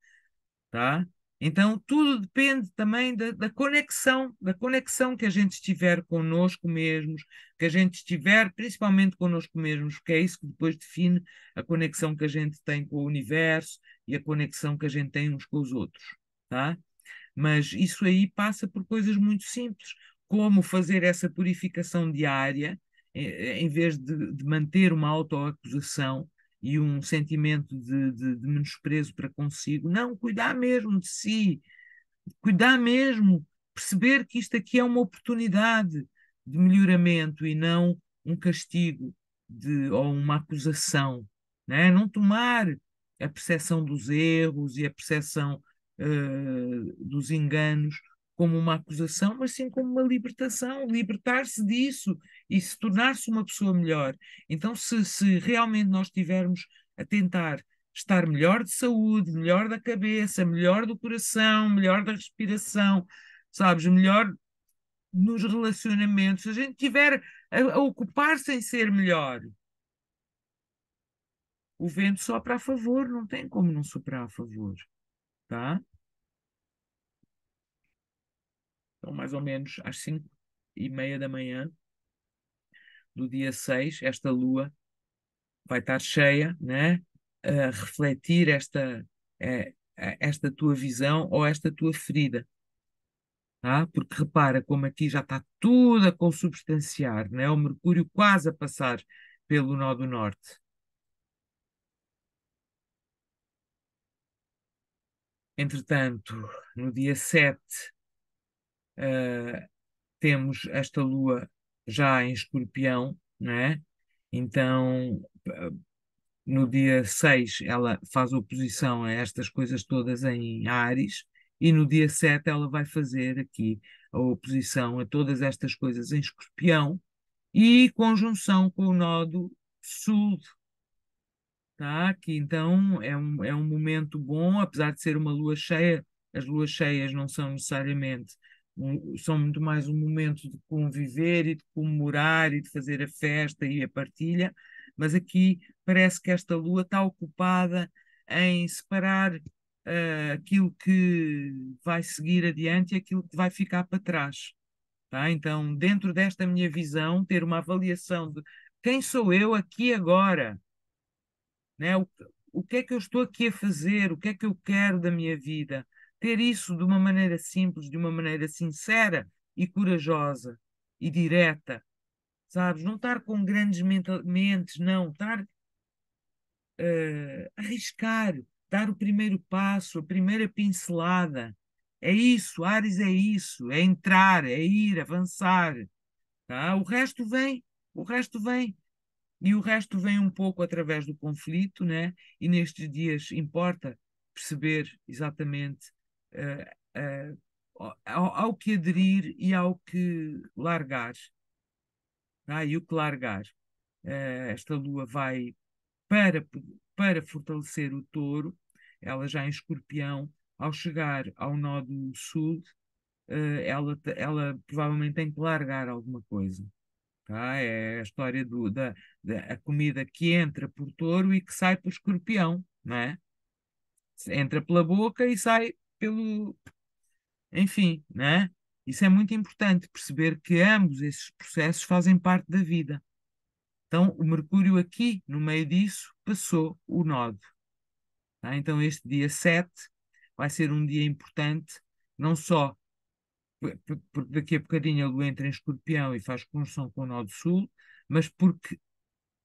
tá? Então, tudo depende também da conexão que a gente estiver connosco mesmos, que a gente estiver principalmente connosco mesmos, porque é isso que depois define a conexão que a gente tem com o universo e a conexão que a gente tem uns com os outros, tá? Mas isso aí passa por coisas muito simples, como fazer essa purificação diária, em vez de manter uma autoacusação e um sentimento de menosprezo para consigo. Não, cuidar mesmo de si, cuidar mesmo, perceber que isto aqui é uma oportunidade de melhoramento e não um castigo ou uma acusação, né? Não tomar a percepção dos erros e a percepção dos enganos como uma acusação, mas sim como uma libertação, libertar-se disso e se tornar-se uma pessoa melhor. Então, se realmente nós estivermos a tentar estar melhor de saúde, melhor da cabeça, melhor do coração, melhor da respiração, sabes, melhor nos relacionamentos, se a gente tiver a ocupar-se em ser melhor, o vento sopra a favor, não tem como não soprar a favor, tá? Então, mais ou menos às 5:30 da manhã do dia 6, esta lua vai estar cheia, né? A refletir esta tua visão ou esta tua ferida, tá? Porque repara como aqui já está tudo a consubstanciar, né? O Mercúrio quase a passar pelo nó do norte. Entretanto, no dia 7, temos esta lua já em Escorpião, né? Então, no dia 6 ela faz oposição a estas coisas todas em Áries, e no dia 7 ela vai fazer aqui a oposição a todas estas coisas em Escorpião e conjunção com o nódo sul, tá? Que então é um momento bom, apesar de ser uma lua cheia. As luas cheias não são necessariamente, são muito mais um momento de conviver e de comemorar e de fazer a festa e a partilha, mas aqui parece que esta lua está ocupada em separar aquilo que vai seguir adiante e aquilo que vai ficar para trás. Tá? Então, dentro desta minha visão, ter uma avaliação de quem sou eu aqui agora, né? O que é que eu estou aqui a fazer? O que é que eu quero da minha vida? Ter isso de uma maneira simples, de uma maneira sincera e corajosa e direta, sabes? Não estar com grandes mentes, não. Estar arriscar, dar o primeiro passo, a primeira pincelada. É isso, Ares é isso, é entrar, é ir, avançar, tá? O resto vem. E o resto vem um pouco através do conflito, né? E nestes dias importa perceber exatamente ao que aderir e ao que largar. Tá? E o que largar? Esta lua vai para, para fortalecer o touro, ela já em escorpião, ao chegar ao nó do sul, ela provavelmente tem que largar alguma coisa. Tá? É a história da a comida que entra por touro e que sai por escorpião, não é? Entra pela boca e sai pelo. Enfim, né? Isso é muito importante, perceber que ambos esses processos fazem parte da vida. Então, o Mercúrio aqui, no meio disso, passou o nodo. Tá? Então, este dia 7 vai ser um dia importante, não só porque daqui a bocadinho a Lua entra em Escorpião e faz conjunção com o nó do Sul, mas porque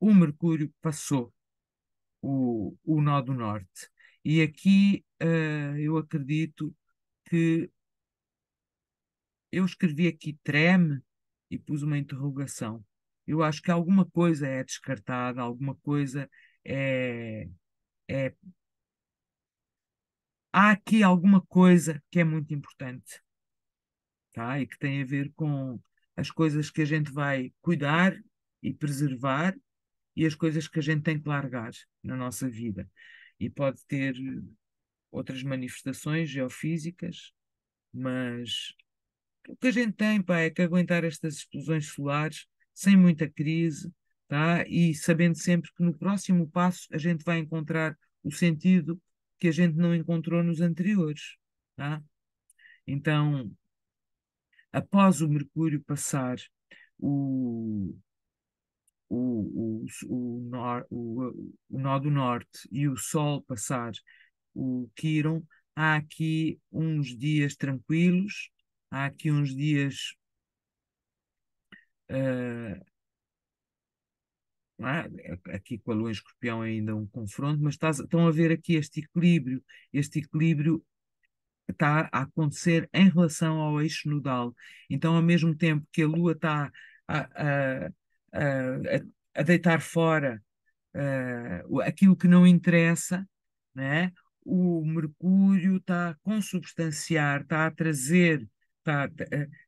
o Mercúrio passou o nó do norte. E aqui eu acredito que eu escrevi aqui treme e pus uma interrogação. Eu acho que alguma coisa é descartada, alguma coisa é, é. Há aqui alguma coisa que é muito importante, tá? E que tem a ver com as coisas que a gente vai cuidar e preservar e as coisas que a gente tem que largar na nossa vida. E pode ter outras manifestações geofísicas, mas o que a gente tem, pá, é que aguentar estas explosões solares sem muita crise, tá? E sabendo sempre que no próximo passo a gente vai encontrar o sentido que a gente não encontrou nos anteriores, tá? Então, após o Mercúrio passar o, o nó do norte e o Sol passar o Quiron, há aqui uns dias tranquilos, há aqui uns dias, eh, não é? Aqui com a Lua em Escorpião é ainda um confronto, mas estão a ver aqui este equilíbrio está a acontecer em relação ao eixo nodal. Então, ao mesmo tempo que a Lua está a, a, a deitar fora aquilo que não interessa, né? O Mercúrio está a consubstanciar, está a trazer,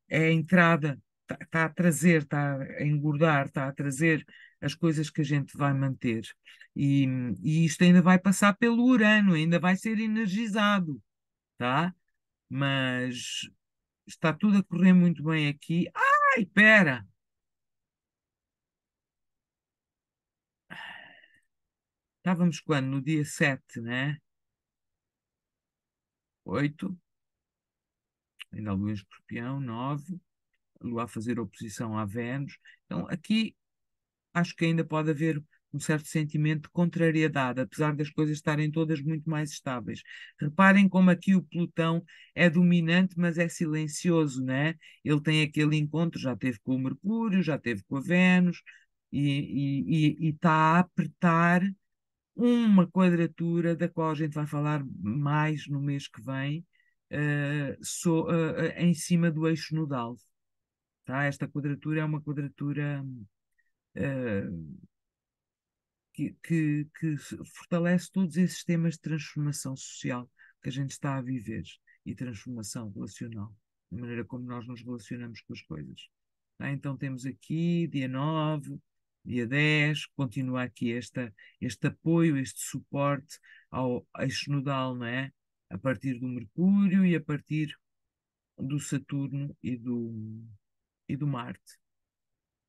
é a entrada, está a trazer, está a engordar, está a trazer as coisas que a gente vai manter. E, e isto ainda vai passar pelo Urano, ainda vai ser energizado, tá? Mas está tudo a correr muito bem aqui. Ai, espera! Estávamos quando? No dia 7, né? 8, ainda a Lua em Escorpião, 9, a Lua a fazer oposição à Vênus. Então, aqui acho que ainda pode haver um certo sentimento de contrariedade, apesar das coisas estarem todas muito mais estáveis. Reparem como aqui o Plutão é dominante, mas é silencioso, né? Ele tem aquele encontro, já teve com o Mercúrio, já teve com a Vênus, e está a apertar uma quadratura da qual a gente vai falar mais no mês que vem, em cima do eixo nodal. Tá? Esta quadratura é uma quadratura eh, que fortalece todos esses temas de transformação social que a gente está a viver e transformação relacional, da maneira como nós nos relacionamos com as coisas. Tá? Então temos aqui dia 9, dia 10, continua aqui este apoio, este suporte ao eixo nodal, não é? A partir do Mercúrio e a partir do Saturno e do Marte.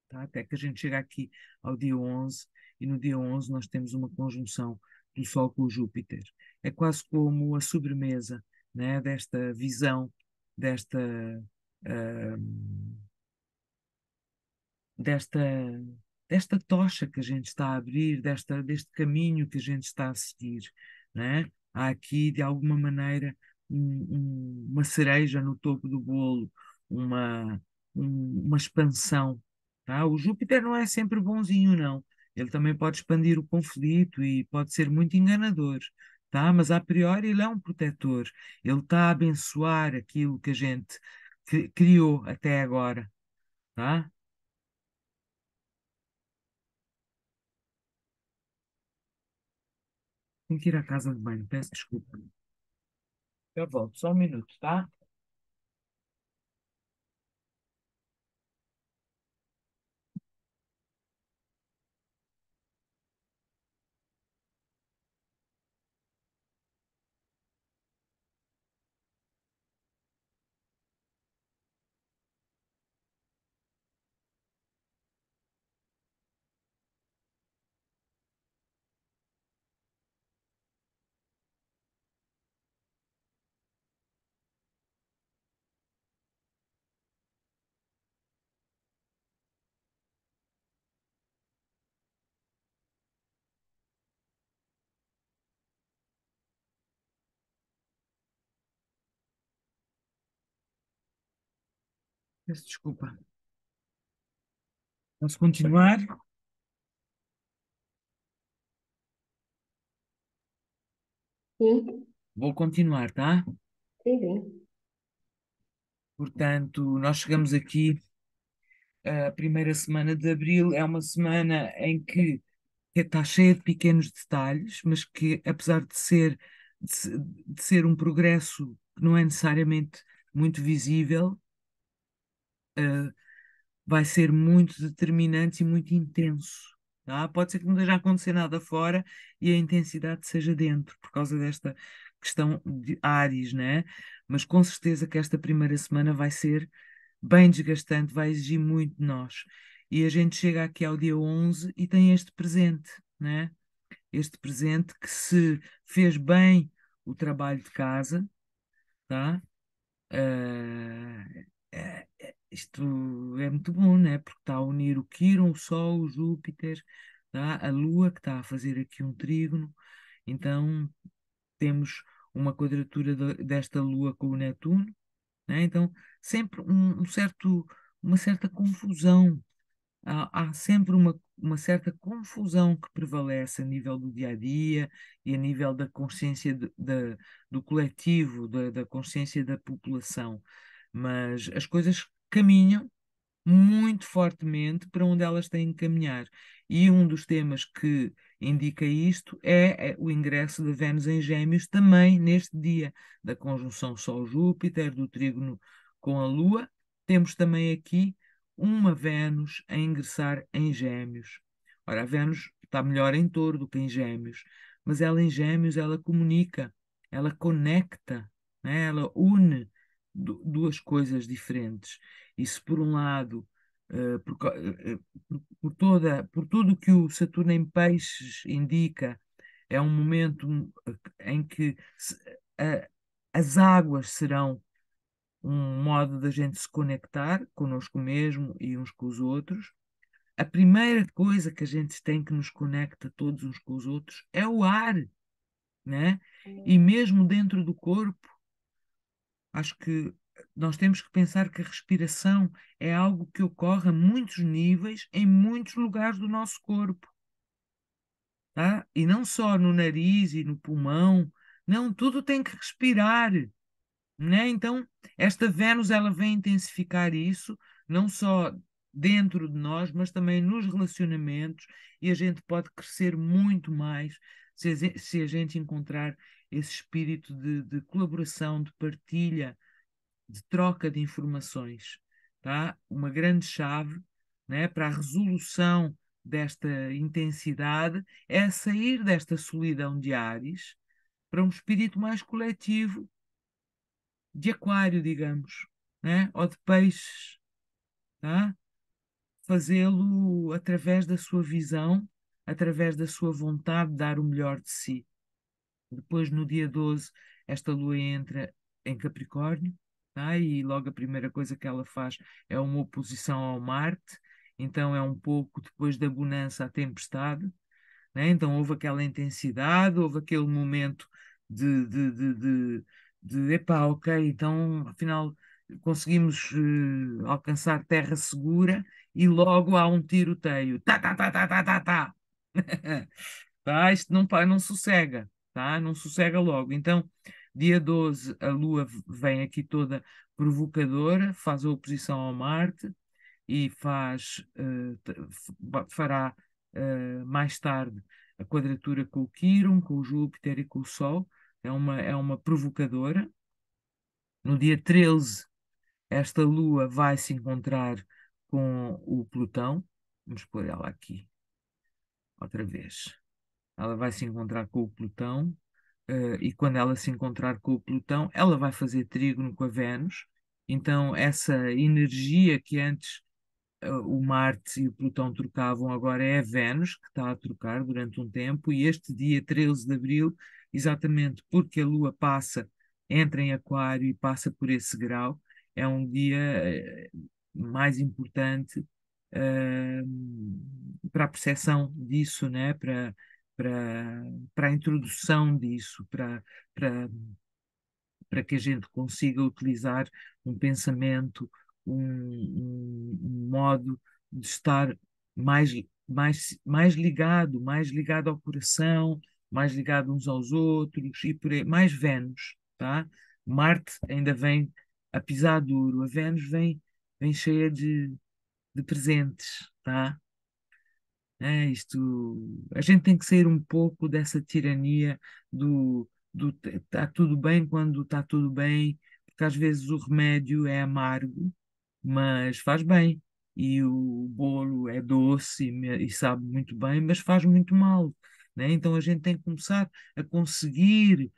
Tá? Até que a gente chega aqui ao dia 11, e no dia 11 nós temos uma conjunção do Sol com o Júpiter. É quase como a sobremesa, né, desta visão, desta, ah, desta, desta tocha que a gente está a abrir, deste caminho que a gente está a seguir, né? Há aqui, de alguma maneira, uma cereja no topo do bolo, uma, uma expansão, tá? O Júpiter não é sempre bonzinho, não. Ele também pode expandir o conflito e pode ser muito enganador, tá? Mas a priori ele é um protetor. Ele está a abençoar aquilo que a gente criou até agora, tá? Tenho que ir à casa de banho, peço desculpa. Eu volto, só um minuto, tá? Peço desculpa. Posso continuar? Sim, Vou continuar, tá? sim, sim. Portanto, nós chegamos aqui, a primeira semana de abril é uma semana em que está cheia de pequenos detalhes, mas que, apesar de ser um progresso que não é necessariamente muito visível, eh, vai ser muito determinante e muito intenso. Tá? Pode ser que não esteja a acontecer nada fora e a intensidade seja dentro, por causa desta questão de Áries, né? Mas com certeza que esta primeira semana vai ser bem desgastante, vai exigir muito de nós. E a gente chega aqui ao dia 11 e tem este presente, né? Este presente que, se fez bem o trabalho de casa, tá? Isto é muito bom, né? Porque está a unir o Quirón, o Sol, o Júpiter, tá? A Lua, que está a fazer aqui um trígono. Então, temos uma quadratura desta Lua com o Netuno, né? Então, sempre uma certa confusão. Há sempre uma certa confusão que prevalece a nível do dia a dia e a nível da consciência do coletivo, da consciência da população. Mas as coisas caminham muito fortemente para onde elas têm que caminhar. E um dos temas que indica isto é o ingresso de Vênus em Gêmeos também neste dia da conjunção Sol-Júpiter, do trígono com a Lua. Temos também aqui uma Vênus a ingressar em Gêmeos. Ora, a Vênus está melhor em Touro do que em Gêmeos, mas ela em Gêmeos ela comunica, ela conecta, né? Ela une duas coisas diferentes. E se por um lado, por tudo o que o Saturno em Peixes indica, é um momento em que a- as águas serão um modo da gente se conectar connosco mesmo e uns com os outros. A primeira coisa que a gente tem que nos conecta todos uns com os outros é o ar, né? E mesmo dentro do corpo, acho que nós temos que pensar que a respiração é algo que ocorre a muitos níveis, em muitos lugares do nosso corpo, tá? E não só no nariz e no pulmão, não, tudo tem que respirar, né? Então, esta Vênus ela vem intensificar isso, não só dentro de nós, mas também nos relacionamentos, e a gente pode crescer muito mais se a gente encontrar esse espírito de colaboração, de partilha, de troca de informações, tá? Uma grande chave, né, para a resolução desta intensidade é sair desta solidão de Áries para um espírito mais coletivo de aquário, digamos, né? Ou de peixes, tá? Fazê-lo através da sua visão, através da sua vontade de dar o melhor de si. Depois, no dia 12, esta lua entra em Capricórnio, tá? E logo a primeira coisa que ela faz é uma oposição ao Marte, então é um pouco depois da bonança à tempestade, né? Então houve aquela intensidade, houve aquele momento de epá, ok, então afinal conseguimos alcançar terra segura e logo há um tiroteio. Tá, tá, tá, tá, tá, tá, tá. Tá? Isto não, não sossega, tá? Não sossega logo. Então, dia 12 a Lua vem aqui toda provocadora, faz a oposição ao Marte e fará mais tarde a quadratura com o Quirón, com o Júpiter e com o Sol. É uma provocadora. No dia 13, esta Lua vai se encontrar com o Plutão. Vamos pôr ela aqui outra vez. Ela vai se encontrar com o Plutão, e quando ela se encontrar com o Plutão, ela vai fazer trígono com a Vênus. Então, essa energia que antes o Marte e o Plutão trocavam, agora é a Vênus que está a trocar durante um tempo, e este dia 13 de Abril, exatamente porque a Lua entra em Aquário e passa por esse grau, é um dia mais importante eh, para a percepção disso, né? Para, para a introdução disso, para, para que a gente consiga utilizar um pensamento, um modo de estar mais, mais ligado ao coração, mais ligado uns aos outros e por aí, mais Vênus, tá? Marte ainda vem a pisar duro, a Vênus vem cheia de presentes, tá? A gente tem que sair um pouco dessa tirania do está tudo bem quando está tudo bem, porque às vezes o remédio é amargo, mas faz bem. E o bolo é doce e sabe muito bem, mas faz muito mal, né? Então a gente tem que começar a conseguir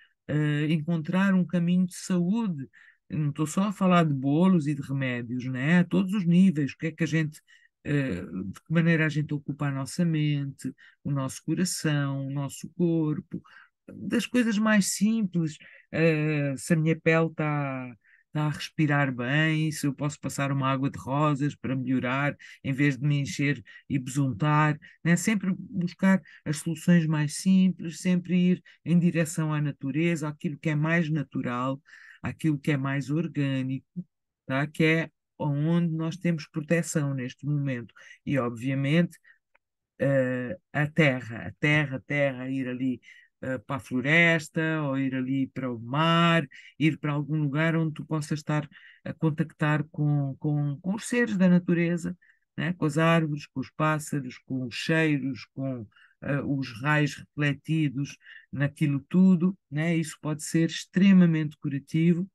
encontrar um caminho de saúde. Não estou só a falar de bolos e de remédios, né? A todos os níveis. O que é que a gente, de que maneira a gente ocupa a nossa mente, o nosso coração, o nosso corpo, das coisas mais simples. Se a minha pele está a respirar bem, se eu posso passar uma água de rosas para melhorar, em vez de me encher e besuntar, né? Sempre buscar as soluções mais simples, sempre ir em direção à natureza, àquilo que é mais natural, àquilo que é mais orgânico, tá? Que é onde nós temos proteção neste momento. E, obviamente, a terra, ir ali para a floresta, ou ir ali para o mar, ir para algum lugar onde tu possas estar a contactar com os seres da natureza, né? Com as árvores, com os pássaros, com os cheiros, com os raios refletidos naquilo tudo, né? Isso pode ser extremamente curativo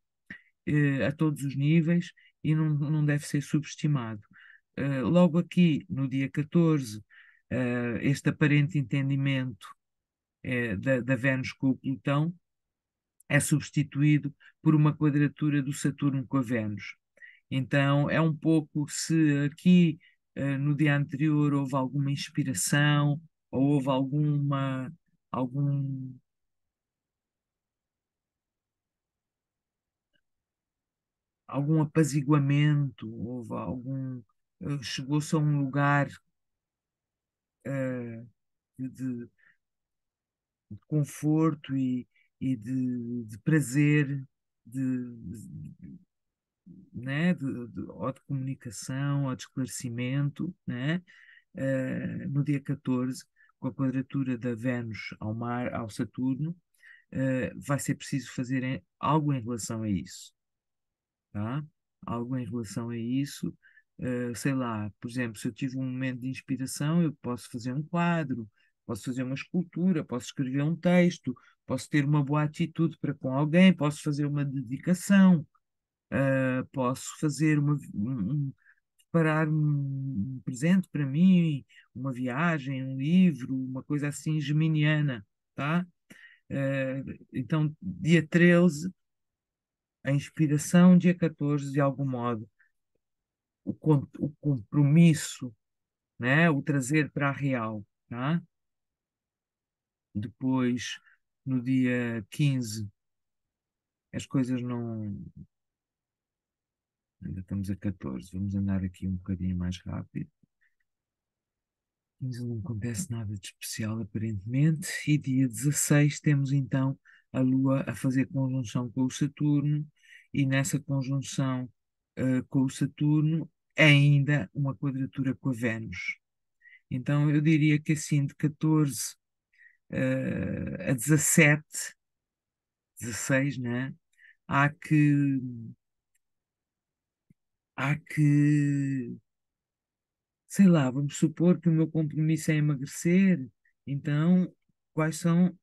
a todos os níveis e não deve ser subestimado. Logo aqui, no dia 14, este aparente entendimento da Vênus com o Plutão é substituído por uma quadratura do Saturno com a Vênus. Então, é um pouco se aqui no dia anterior houve alguma inspiração ou houve alguma algum, algum apaziguamento, houve algum, chegou-se a um lugar eh, de conforto e de prazer, né, ou de comunicação, ou de esclarecimento, né, no dia 14, com a quadratura da Vênus ao Mar, ao Saturno, vai ser preciso fazer algo em relação a isso, tá? Algo em relação a isso. Sei lá, por exemplo, se eu tive um momento de inspiração, eu posso fazer um quadro, posso fazer uma escultura, posso escrever um texto, posso ter uma boa atitude para com alguém, posso fazer uma dedicação, posso fazer preparar um presente para mim, uma viagem, um livro, uma coisa assim geminiana, tá? Então, dia 13, a inspiração, dia 14, de algum modo, o compromisso, né? O trazer para a real, tá? Depois, no dia 15, as coisas não. Ainda estamos a 14, vamos andar aqui um bocadinho mais rápido. 15 não acontece nada de especial, aparentemente. E dia 16 temos então a Lua a fazer conjunção com o Saturno, e nessa conjunção com o Saturno é ainda uma quadratura com a Vênus. Então eu diria que assim de 14 a 17, 16, né? Há que, há que, sei lá, vamos supor que o meu compromisso é emagrecer, então quais são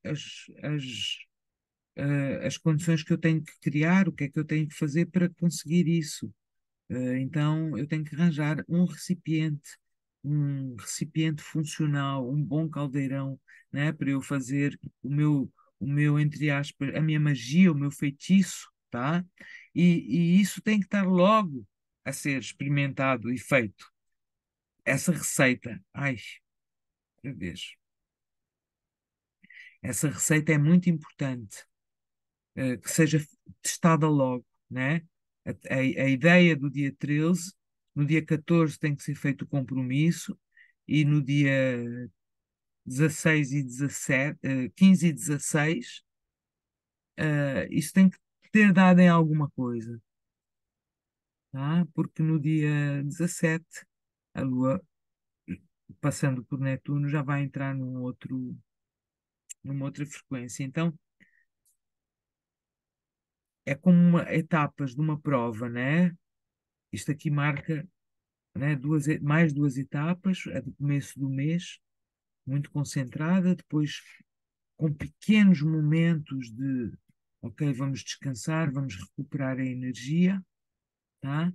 as condições que eu tenho que criar, o que é que eu tenho que fazer para conseguir isso? Então, eu tenho que arranjar um recipiente funcional, um bom caldeirão, né, para eu fazer entre aspas, a minha magia, o meu feitiço, tá? E isso tem que estar logo a ser experimentado e feito. Essa receita, ai, meu Deus, essa receita é muito importante, que seja testada logo, né? A ideia do dia 13, no dia 14 tem que ser feito o compromisso, e no dia 16 e 17, 15 e 16, isso tem que ter dado em alguma coisa, tá? Porque no dia 17, a Lua, passando por Netuno, já vai entrar numa outra frequência. Então, é como etapas de uma prova, né? Isto aqui marca, né, mais duas etapas, a do começo do mês, muito concentrada, depois com pequenos momentos de, ok, vamos descansar, vamos recuperar a energia, tá?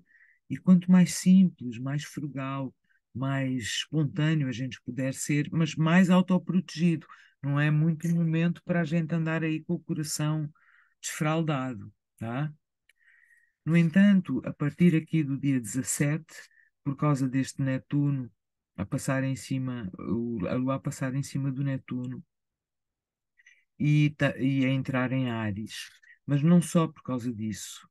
E quanto mais simples, mais frugal, mais espontâneo a gente puder ser, mas mais autoprotegido. Não é muito momento para a gente andar aí com o coração desfraldado, tá? No entanto, a partir aqui do dia 17, por causa deste Netuno a passar em cima, a Lua a passar em cima do Netuno e a entrar em Áries, mas não só por causa disso.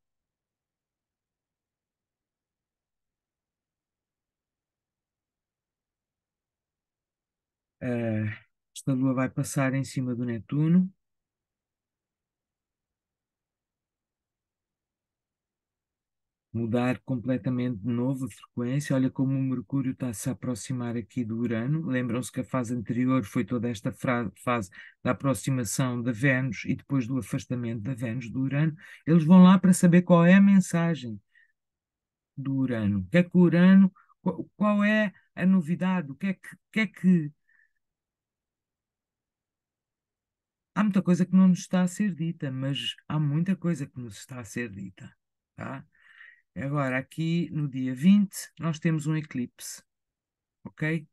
Eh, Esta Lua vai passar em cima do Netuno, mudar completamente de novo a frequência. Olha como o Mercúrio está a se aproximar aqui do Urano. Lembram-se que a fase anterior foi toda esta fase da aproximação da Vênus e depois do afastamento da Vênus do Urano. Eles vão lá para saber qual é a mensagem do Urano. O que é que o Urano, qual é a novidade? O que é que há muita coisa que não nos está a ser dita, mas há muita coisa que nos está a ser dita, tá? Agora, aqui no dia 20, nós temos um eclipse, ok?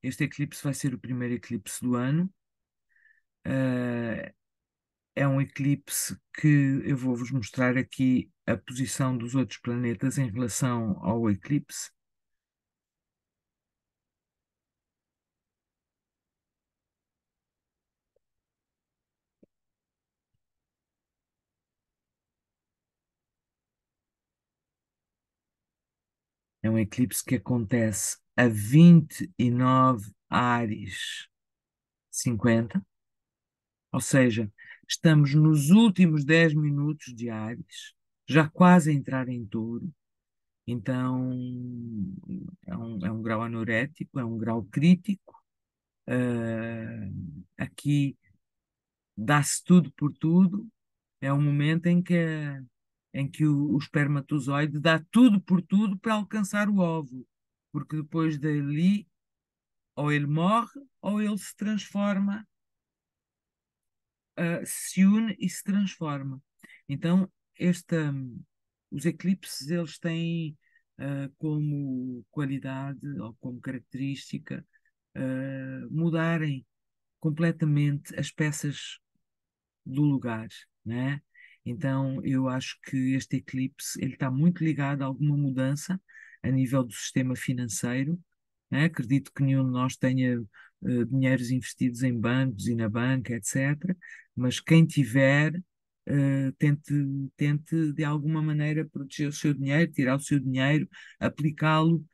Este eclipse vai ser o primeiro eclipse do ano. Eh, É um eclipse que eu vou-vos mostrar aqui a posição dos outros planetas em relação ao eclipse. É um eclipse que acontece a 29 Ares 50, ou seja, estamos nos últimos 10 minutos de Ares, já quase a entrar em Touro. Então, é um grau anorético, é um grau crítico. Aqui dá-se tudo por tudo. É um momento em que o espermatozoide dá tudo por tudo para alcançar o óvulo, porque depois dali ou ele morre ou ele se transforma, se une e se transforma. Então, esta, os eclipses eles têm como qualidade ou como característica mudarem completamente as peças do lugar, né? Então, eu acho que este eclipse ele está muito ligado a alguma mudança a nível do sistema financeiro, né? Acredito que nenhum de nós tenha dinheiros investidos em bancos e na banca, etc. Mas quem tiver, tente de alguma maneira proteger o seu dinheiro, tirar o seu dinheiro, aplicá-lo,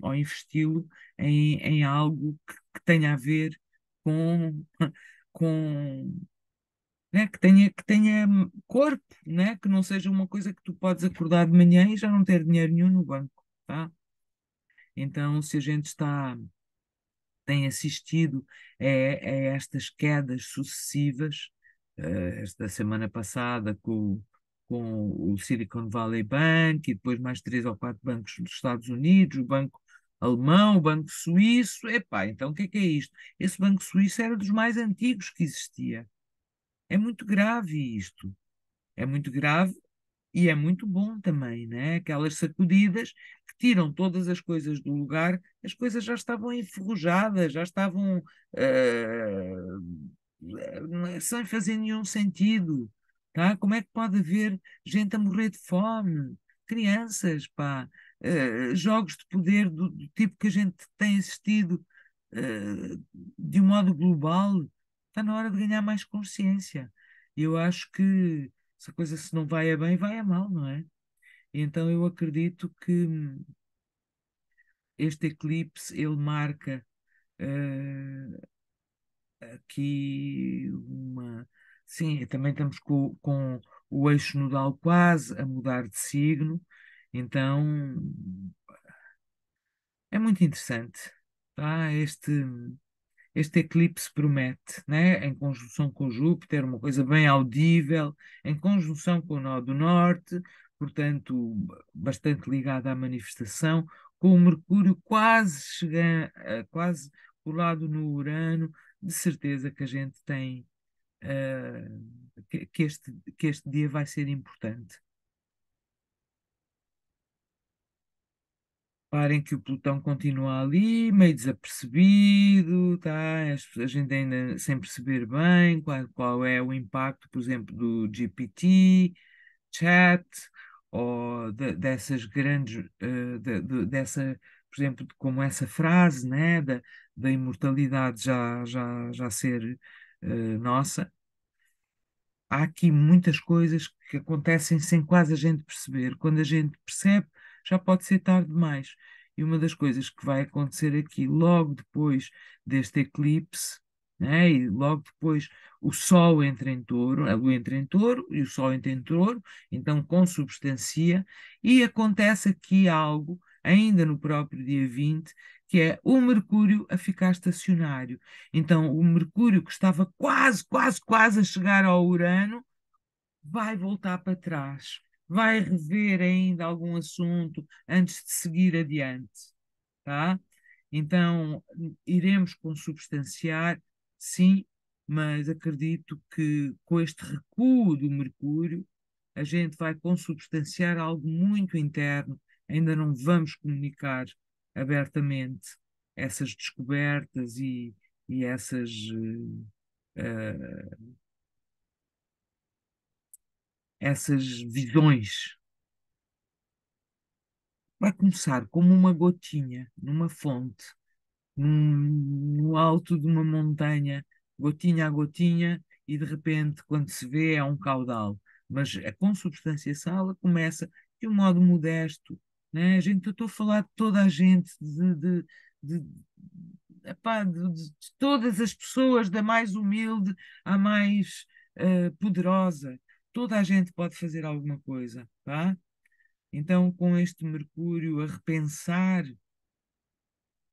ou investi-lo em algo que tenha a ver com com, né, que tenha corpo, né, que não seja uma coisa que tu podes acordar de manhã e já não ter dinheiro nenhum no banco, tá? Então, se a gente tem assistido a estas quedas sucessivas, esta semana passada com o Silicon Valley Bank e depois mais 3 ou 4 bancos dos Estados Unidos, o banco alemão, o banco suíço, epá, então o que é isto? Esse banco suíço era dos mais antigos que existia. É muito grave isto. É muito grave e é muito bom também, né? Aquelas sacudidas que tiram todas as coisas do lugar, as coisas já estavam enferrujadas, já estavam sem fazer nenhum sentido, tá? Como é que pode haver gente a morrer de fome? Crianças, pá, jogos de poder do tipo que a gente tem assistido, de um modo global, está na hora de ganhar mais consciência. Eu acho que se a coisa se não vai a bem, vai a mal, não é? Então eu acredito que este eclipse ele marca aqui uma. Sim, também estamos com o eixo nodal quase a mudar de signo, então é muito interessante. Tá? Este eclipse promete, né? Em conjunção com Júpiter, uma coisa bem audível, em conjunção com o Nó do Norte, portanto, bastante ligada à manifestação, com o Mercúrio quase chegando, quase colado no Urano, de certeza que a gente tem, eh, que este dia vai ser importante. Reparem que o Plutão continua ali, meio desapercebido, tá? A gente ainda sem perceber bem qual é o impacto, por exemplo, do GPT, chat, ou dessas grandes, dessa, por exemplo, como essa frase, né, da imortalidade já ser nossa. Há aqui muitas coisas que acontecem sem quase a gente perceber. Quando a gente percebe, já pode ser tarde demais. E uma das coisas que vai acontecer aqui, logo depois deste eclipse, né, e logo depois o Sol entra em Touro, a Lua entra em Touro e o Sol entra em Touro, então consubstancia, e acontece aqui algo, ainda no próprio dia 20, que é o Mercúrio a ficar estacionário. Então, o Mercúrio, que estava quase, quase, quase a chegar ao Urano, vai voltar para trás, vai rever ainda algum assunto antes de seguir adiante, tá? Então, iremos consubstanciar, sim, mas acredito que com este recuo do Mercúrio, a gente vai consubstanciar algo muito interno, ainda não vamos comunicar abertamente essas descobertas e essas visões. Vai começar como uma gotinha numa fonte, no alto de uma montanha, gotinha a gotinha, e de repente, quando se vê, é um caudal. Mas a consubstanciação ela começa de um modo modesto, né? A gente, eu estou a falar de toda a gente, de, epá, de todas as pessoas, da mais humilde à mais poderosa. Toda a gente pode fazer alguma coisa, tá? Então, com este Mercúrio a repensar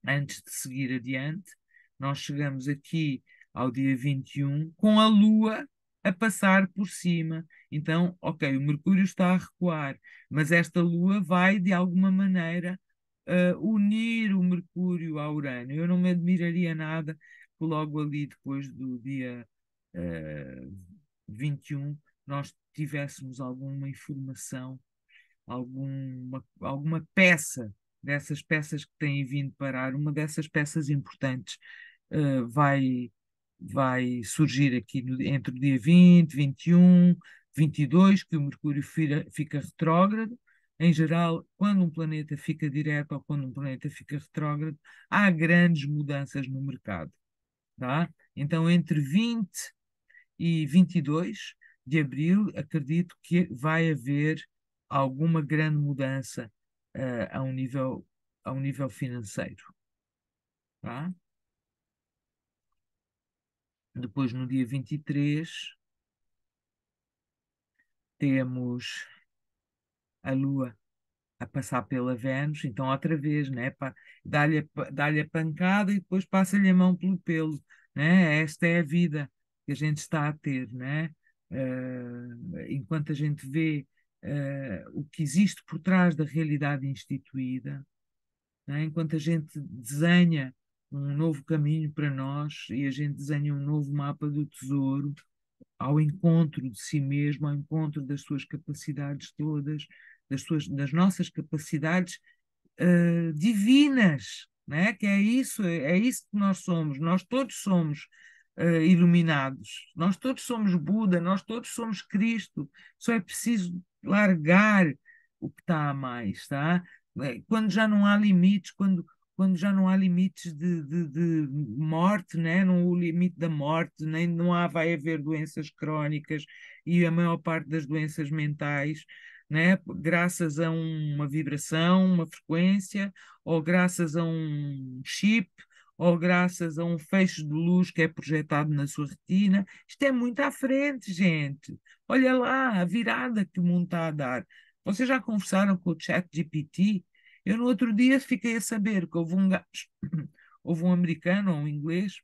antes de seguir adiante, nós chegamos aqui ao dia 21 com a Lua a passar por cima. Então, ok, o Mercúrio está a recuar, mas esta Lua vai, de alguma maneira, unir o Mercúrio ao Urano. Eu não me admiraria nada que logo ali, depois do dia 21, nós tivéssemos alguma informação, alguma peça dessas peças que têm vindo parar, uma dessas peças importantes vai, vai surgir aqui entre o dia 20, 21, 22, que o Mercúrio fica retrógrado. Em geral, quando um planeta fica direto ou quando um planeta fica retrógrado, há grandes mudanças no mercado. Tá? Então, entre 20 e 22 de abril, acredito que vai haver alguma grande mudança a um nível financeiro. Tá? Depois, no dia 23, temos a Lua a passar pela Vênus, então outra vez, né? Dá-lhe a pancada e depois passa-lhe a mão pelo pelo, né? Esta é a vida que a gente está a ter, né? Enquanto a gente vê o que existe por trás da realidade instituída, né? Enquanto a gente desenha um novo caminho para nós e a gente desenha um novo mapa do tesouro, ao encontro de si mesmo, ao encontro das suas capacidades todas, das nossas capacidades divinas, né? Que é isso que nós todos somos iluminados, nós todos somos Buda, nós todos somos Cristo, só é preciso largar o que está a mais, tá? Quando já não há limites, quando já não há limites de morte, né? Não há o limite da morte, nem não há, vai haver doenças crónicas e a maior parte das doenças mentais, né? Graças a uma vibração, uma frequência, ou graças a um chip, ou graças a um feixe de luz que é projetado na sua retina. Isto é muito à frente, gente. Olha lá a virada que o mundo está a dar. Vocês já conversaram com o ChatGPT? Eu no outro dia fiquei a saber que houve um gajo, houve um americano ou um inglês,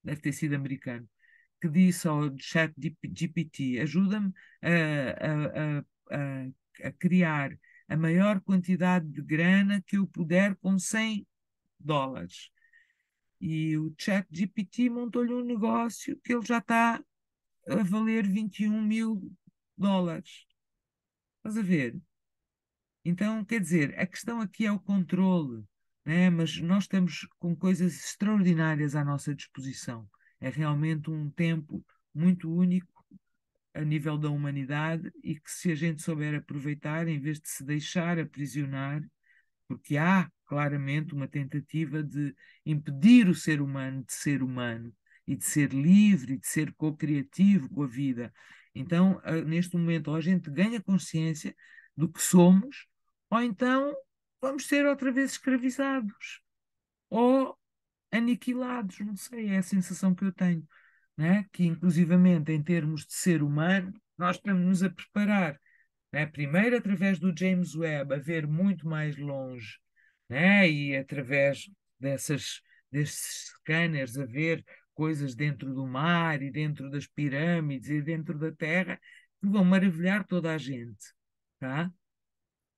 deve ter sido americano, que disse ao chat GPT, ajuda-me a criar a maior quantidade de grana que eu puder com 100 dólares. E o chat GPT montou-lhe um negócio que ele já está a valer 21 mil dólares. Estás a ver? Então, quer dizer, a questão aqui é o controle, né? Mas nós estamos com coisas extraordinárias à nossa disposição. É realmente um tempo muito único a nível da humanidade e que, se a gente souber aproveitar, em vez de se deixar aprisionar, porque há claramente uma tentativa de impedir o ser humano de ser humano e de ser livre e de ser co-criativo com a vida. Então, neste momento, ou a gente ganha consciência do que somos, ou então vamos ser outra vez escravizados ou aniquilados, não sei, é a sensação que eu tenho, né? Que inclusivamente em termos de ser humano, nós estamos-nos a preparar, né? Primeiro através do James Webb, a ver muito mais longe, né? E através desses scanners, a ver coisas dentro do mar e dentro das pirâmides e dentro da Terra, que vão maravilhar toda a gente, tá?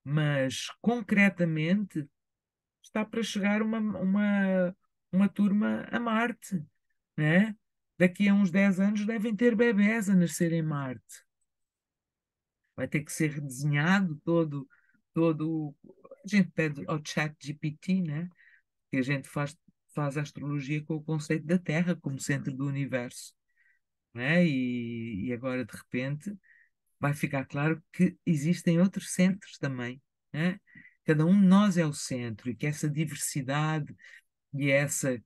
Mas concretamente está para chegar uma turma a Marte, né? Daqui a uns 10 anos devem ter bebés a nascer em Marte. Vai ter que ser redesenhado todo. A gente pede ao chat GPT, né? Que a gente faz a astrologia com o conceito da Terra como centro do universo, né? E agora, de repente, vai ficar claro que existem outros centros também, né? Cada um de nós é o centro e que essa diversidade e essa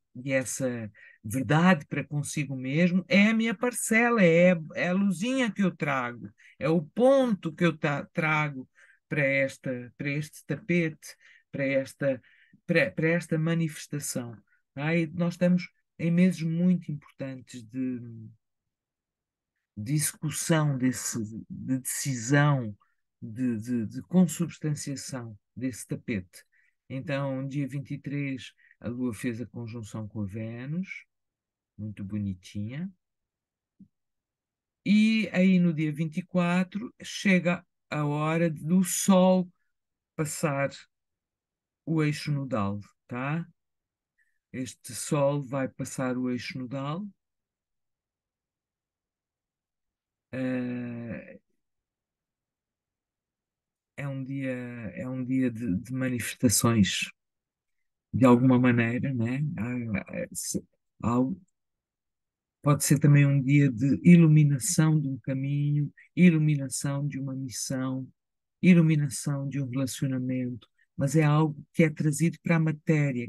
verdade para consigo mesmo é a minha parcela, é a luzinha que eu trago, é o ponto que eu trago para este tapete, para esta, para esta manifestação. Tá? E nós estamos em meses muito importantes de execução de decisão, de consubstanciação desse tapete. Então, dia 23, a Lua fez a conjunção com a Vênus, muito bonitinha. E aí, no dia 24, chega a hora do Sol passar o eixo nodal, tá? Este Sol vai passar o eixo nodal. eh, é um dia de manifestações de alguma maneira, né? Há- Pode ser também um dia de iluminação de um caminho, iluminação de uma missão, iluminação de um relacionamento, mas é algo que é trazido para a matéria,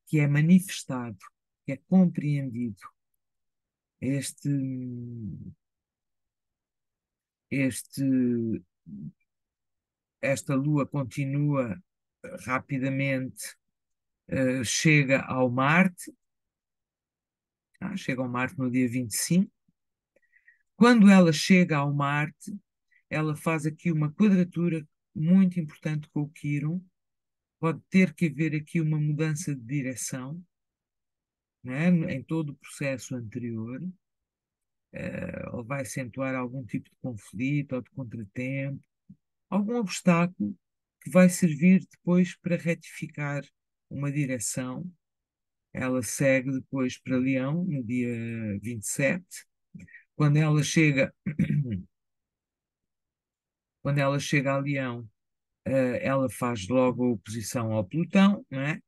que é manifestado, que é compreendido. Este, este, esta lua continua rapidamente, chega ao Marte, chega ao Marte no dia 25. Quando ela chega ao Marte, ela faz aqui uma quadratura muito importante com o Quirón. Pode ter que haver aqui uma mudança de direção, né, em todo o processo anterior, ou vai acentuar algum tipo de conflito ou de contratempo, algum obstáculo que vai servir depois para retificar uma direção. Ela segue depois para Leão, no dia 27. Quando ela chega, quando ela chega a Leão, ela faz logo a oposição ao Plutão, não é?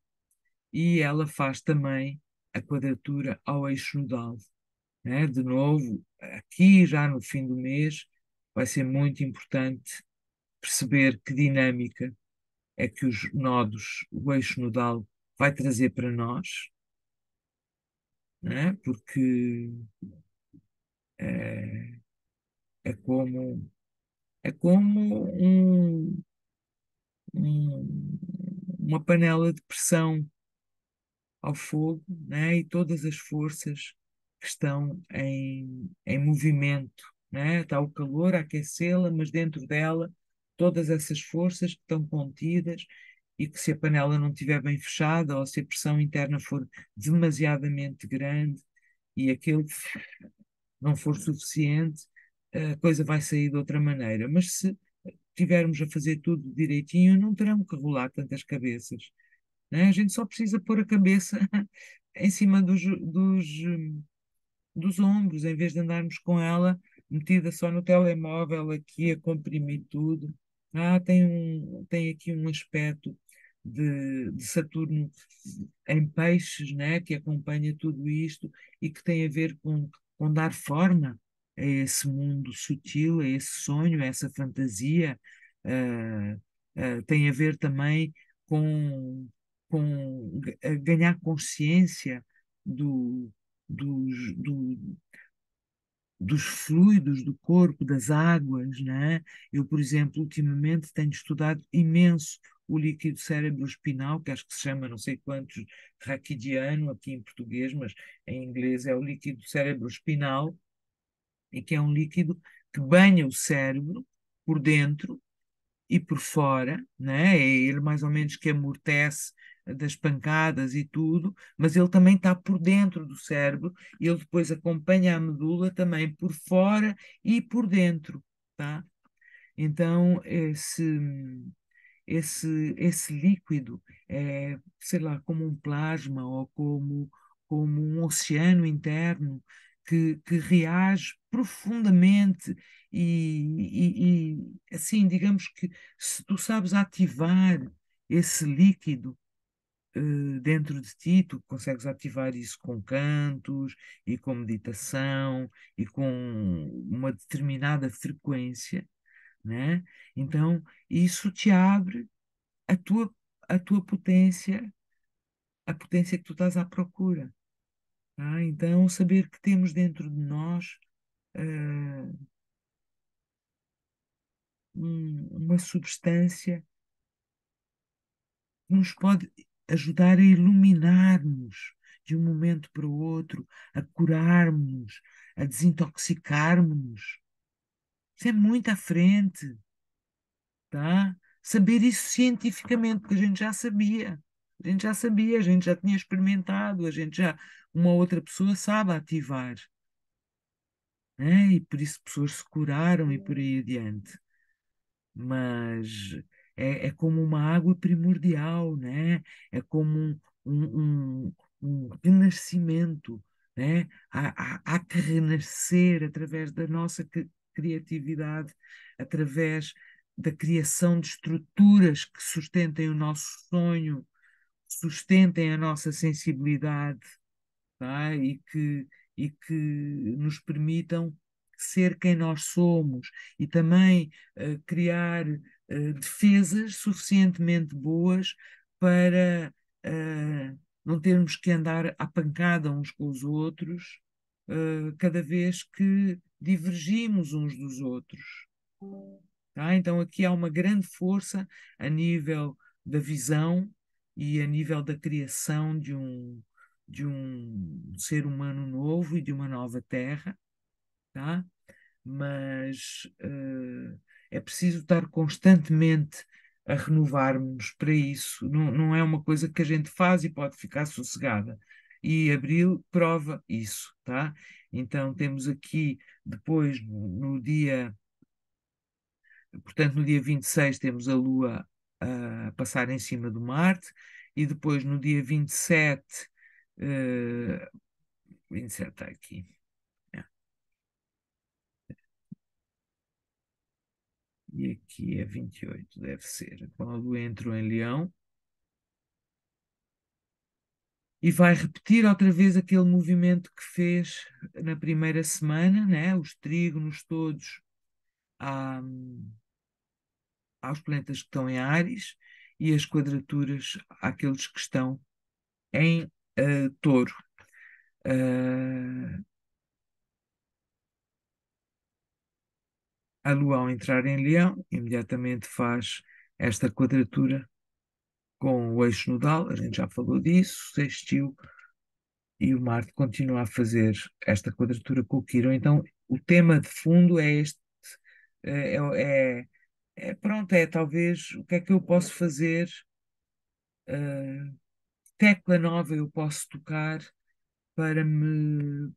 E ela faz também a quadratura ao eixo nodal, né? De novo, aqui já no fim do mês, vai ser muito importante perceber que dinâmica é que os nodos, o eixo nodal, vai trazer para nós, né? Porque é, é como, é como uma panela de pressão ao fogo, né? E todas as forças que estão em movimento, né? Está o calor a aquecê-la, mas dentro dela todas essas forças que estão contidas e que se a panela não estiver bem fechada ou se a pressão interna for demasiadamente grande e aquele não for suficiente, a coisa vai sair de outra maneira. Mas se tivermos a fazer tudo direitinho, não terão que rolar tantas cabeças, né? A gente só precisa pôr a cabeça em cima dos ombros, em vez de andarmos com ela metida só no telemóvel, aqui a comprimir tudo. Tem aqui um aspecto de Saturno em peixes, né, que acompanha tudo isto e que tem a ver com dar forma a esse mundo sutil, a esse sonho, a essa fantasia. ah, Tem a ver também com, com ganhar consciência do, dos, do- dos fluidos do corpo, das águas, né? Eu, por exemplo, ultimamente tenho estudado imenso o líquido cérebro-espinal, que acho que se chama não sei quantos raquidiano aqui em português, mas em inglês é o líquido cérebro-espinal, e que é um líquido que banha o cérebro por dentro e por fora, né? É ele mais ou menos que amortece das pancadas e tudo, mas ele também está por dentro do cérebro e ele depois acompanha a medula também por fora e por dentro, tá? Então, esse líquido é, sei lá, como um plasma ou como um oceano interno que reage profundamente assim, digamos que se tu sabes ativar esse líquido dentro de ti, tu consegues ativar isso com cantos e com meditação e com uma determinada frequência, né? Então, isso te abre a tua, a tua potência, a potência que tu estás à procura. Tá? Então, saber que temos dentro de nós uma substância que nos pode ajudar a iluminar-nos de um momento para o outro, a curarmos-nos, a desintoxicarmos-nos. Isso é muito à frente, tá? Saber isso cientificamente, porque a gente já sabia. A gente já sabia, a gente já tinha experimentado, uma outra pessoa sabe ativar, né? E por isso pessoas se curaram e por aí adiante. Mas é como uma água primordial, né? É como um renascimento, né? Há que renascer através da nossa criatividade, através da criação de estruturas que sustentem o nosso sonho, sustentem a nossa sensibilidade, tá? E que nos permitam ser quem nós somos e também criar defesas suficientemente boas para não termos que andar à pancada uns com os outros cada vez que divergimos uns dos outros. Tá? Então aqui há uma grande força a nível da visão e a nível da criação de um ser humano novo e de uma nova terra, tá? Mas é preciso estar constantemente a renovarmos para isso. Não, não é uma coisa que a gente faz e pode ficar sossegada. E Abril prova isso, tá? Então temos aqui depois no dia. Portanto, no dia 26 temos a Lua a passar em cima do Marte e depois no dia 27, 27 está aqui, é, e aqui é 28, deve ser. Então a Lua entrou em Leão e vai repetir outra vez aquele movimento que fez na primeira semana, né? Os trígonos todos à- aos planetas que estão em Áries e as quadraturas àqueles que estão em Touro. Uh, a Lua, ao entrar em Leão, imediatamente faz esta quadratura com o eixo nodal, a gente já falou disso, sextil, e o Marte continua a fazer esta quadratura com o Quirón. Então, o tema de fundo é este, é, é, pronto, é talvez o que é que eu posso fazer, uh, tecla nova eu posso tocar para me,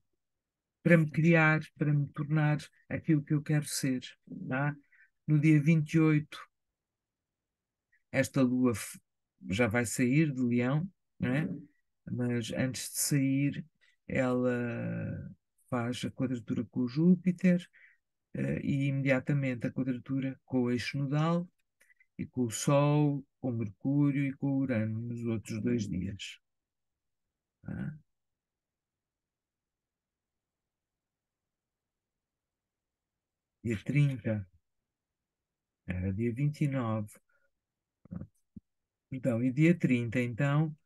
para me criar, para me tornar aquilo que eu quero ser, tá? No dia 28 esta lua já vai sair de Leão, não é? Mas antes de sair, ela faz a quadratura com o Júpiter, e imediatamente a quadratura com o eixo nodal e com o Sol, com o Mercúrio e com o Urano nos outros 2 dias. Tá? Dia 30, era dia 29. Então, e dia 30, então,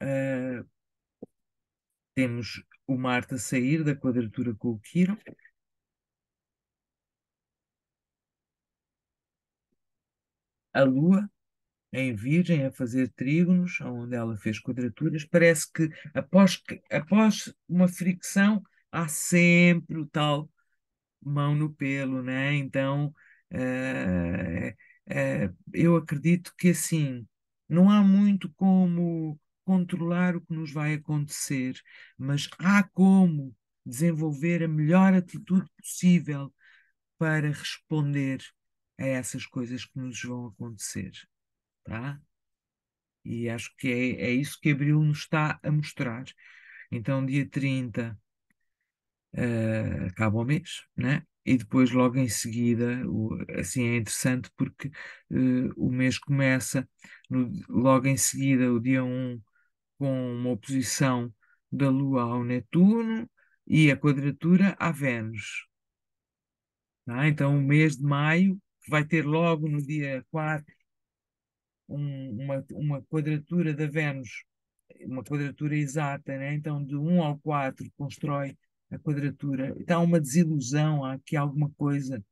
eh, temos o Marte a sair da quadratura com o Quirón, a Lua em Virgem a fazer trígonos, onde ela fez quadraturas. Parece que após uma fricção há sempre o tal mão no pelo, né? Então, eu acredito que assim, não há muito como controlar o que nos vai acontecer, mas há como desenvolver a melhor atitude possível para responder a essas coisas que nos vão acontecer, tá? E acho que é isso que Abril nos está a mostrar. Então, dia 30, acaba o mês, né? E depois, logo em seguida, assim é interessante porque o mês começa logo em seguida, o dia 1, com uma oposição da Lua ao Netuno e a quadratura à Vênus. Tá? Então, o mês de maio vai ter logo no dia 4 uma quadratura da Vênus, uma quadratura exata, né? Então de 1 ao 4 constrói a quadratura. Então há uma desilusão, há aqui alguma coisa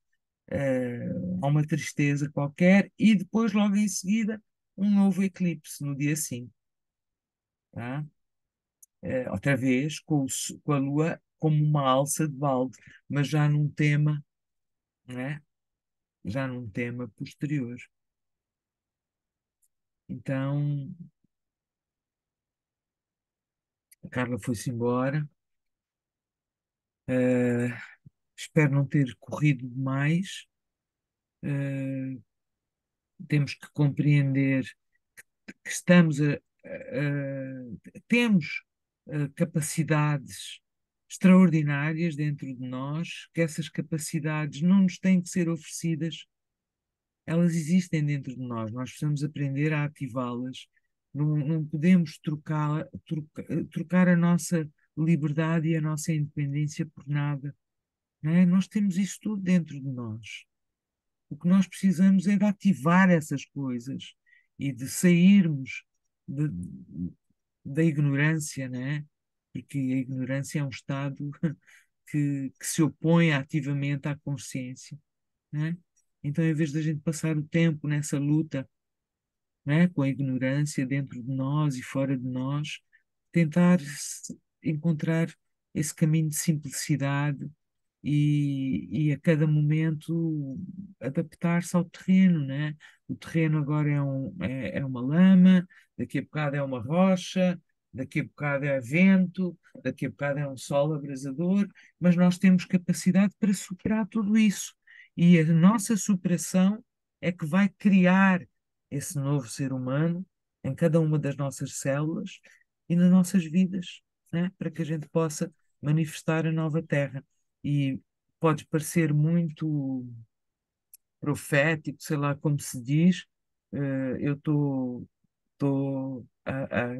eh, há uma tristeza qualquer, e depois, logo em seguida, um novo eclipse no dia 5, tá? Outra vez com a Lua como uma alça de balde, mas já num tema, né? Já num tema posterior. Então, a Carla foi-se embora. Eh, Espero não ter corrido demais. Eh, Temos que compreender que temos capacidades extraordinárias dentro de nós, que essas capacidades não nos têm que ser oferecidas, elas existem dentro de nós precisamos aprender a ativá-las, não podemos trocar a nossa liberdade e a nossa independência por nada, não é? Nós temos isso tudo dentro de nós. O que nós precisamos é de ativar essas coisas e de sairmos de- da ignorância, né? Porque a ignorância é um estado que se opõe ativamente à consciência, né? Então, em vez da gente passar o tempo nessa luta, né, com a ignorância dentro de nós e fora de nós, tentar encontrar esse caminho de simplicidade e a cada momento adaptar-se ao terreno, né? O terreno agora é uma lama, daqui a bocado é uma rocha, daqui a bocado é vento, daqui a bocado é um sol abrasador, mas nós temos capacidade para superar tudo isso. E a nossa superação é que vai criar esse novo ser humano em cada uma das nossas células e nas nossas vidas, né? Para que a gente possa manifestar a nova terra. E pode parecer muito profético, sei lá como se diz, eu estou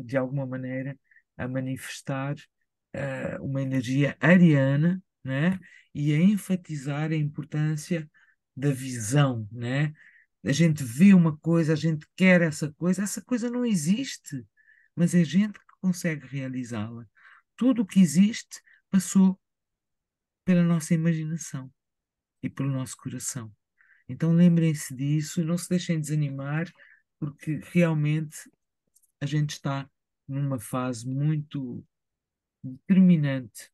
de alguma maneira a manifestar uma energia ariana, né? E a enfatizar a importância da visão, né? A gente vê uma coisa, a gente quer essa coisa não existe, mas é a gente que consegue realizá-la. Tudo o que existe passou pela nossa imaginação e pelo nosso coração. Então lembrem-se disso e não se deixem desanimar, porque realmente a gente está numa fase muito determinante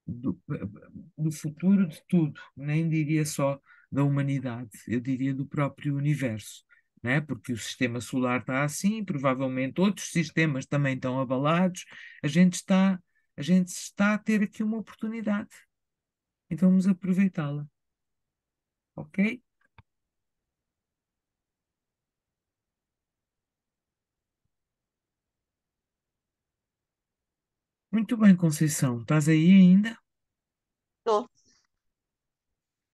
do futuro de tudo, nem diria só da humanidade, eu diria do próprio universo, né? Porque o sistema solar está assim, provavelmente outros sistemas também estão abalados, a gente está, a gente está a ter aqui uma oportunidade, então vamos aproveitá-la, ok? Muito bem, Conceição, estás aí ainda? Estou.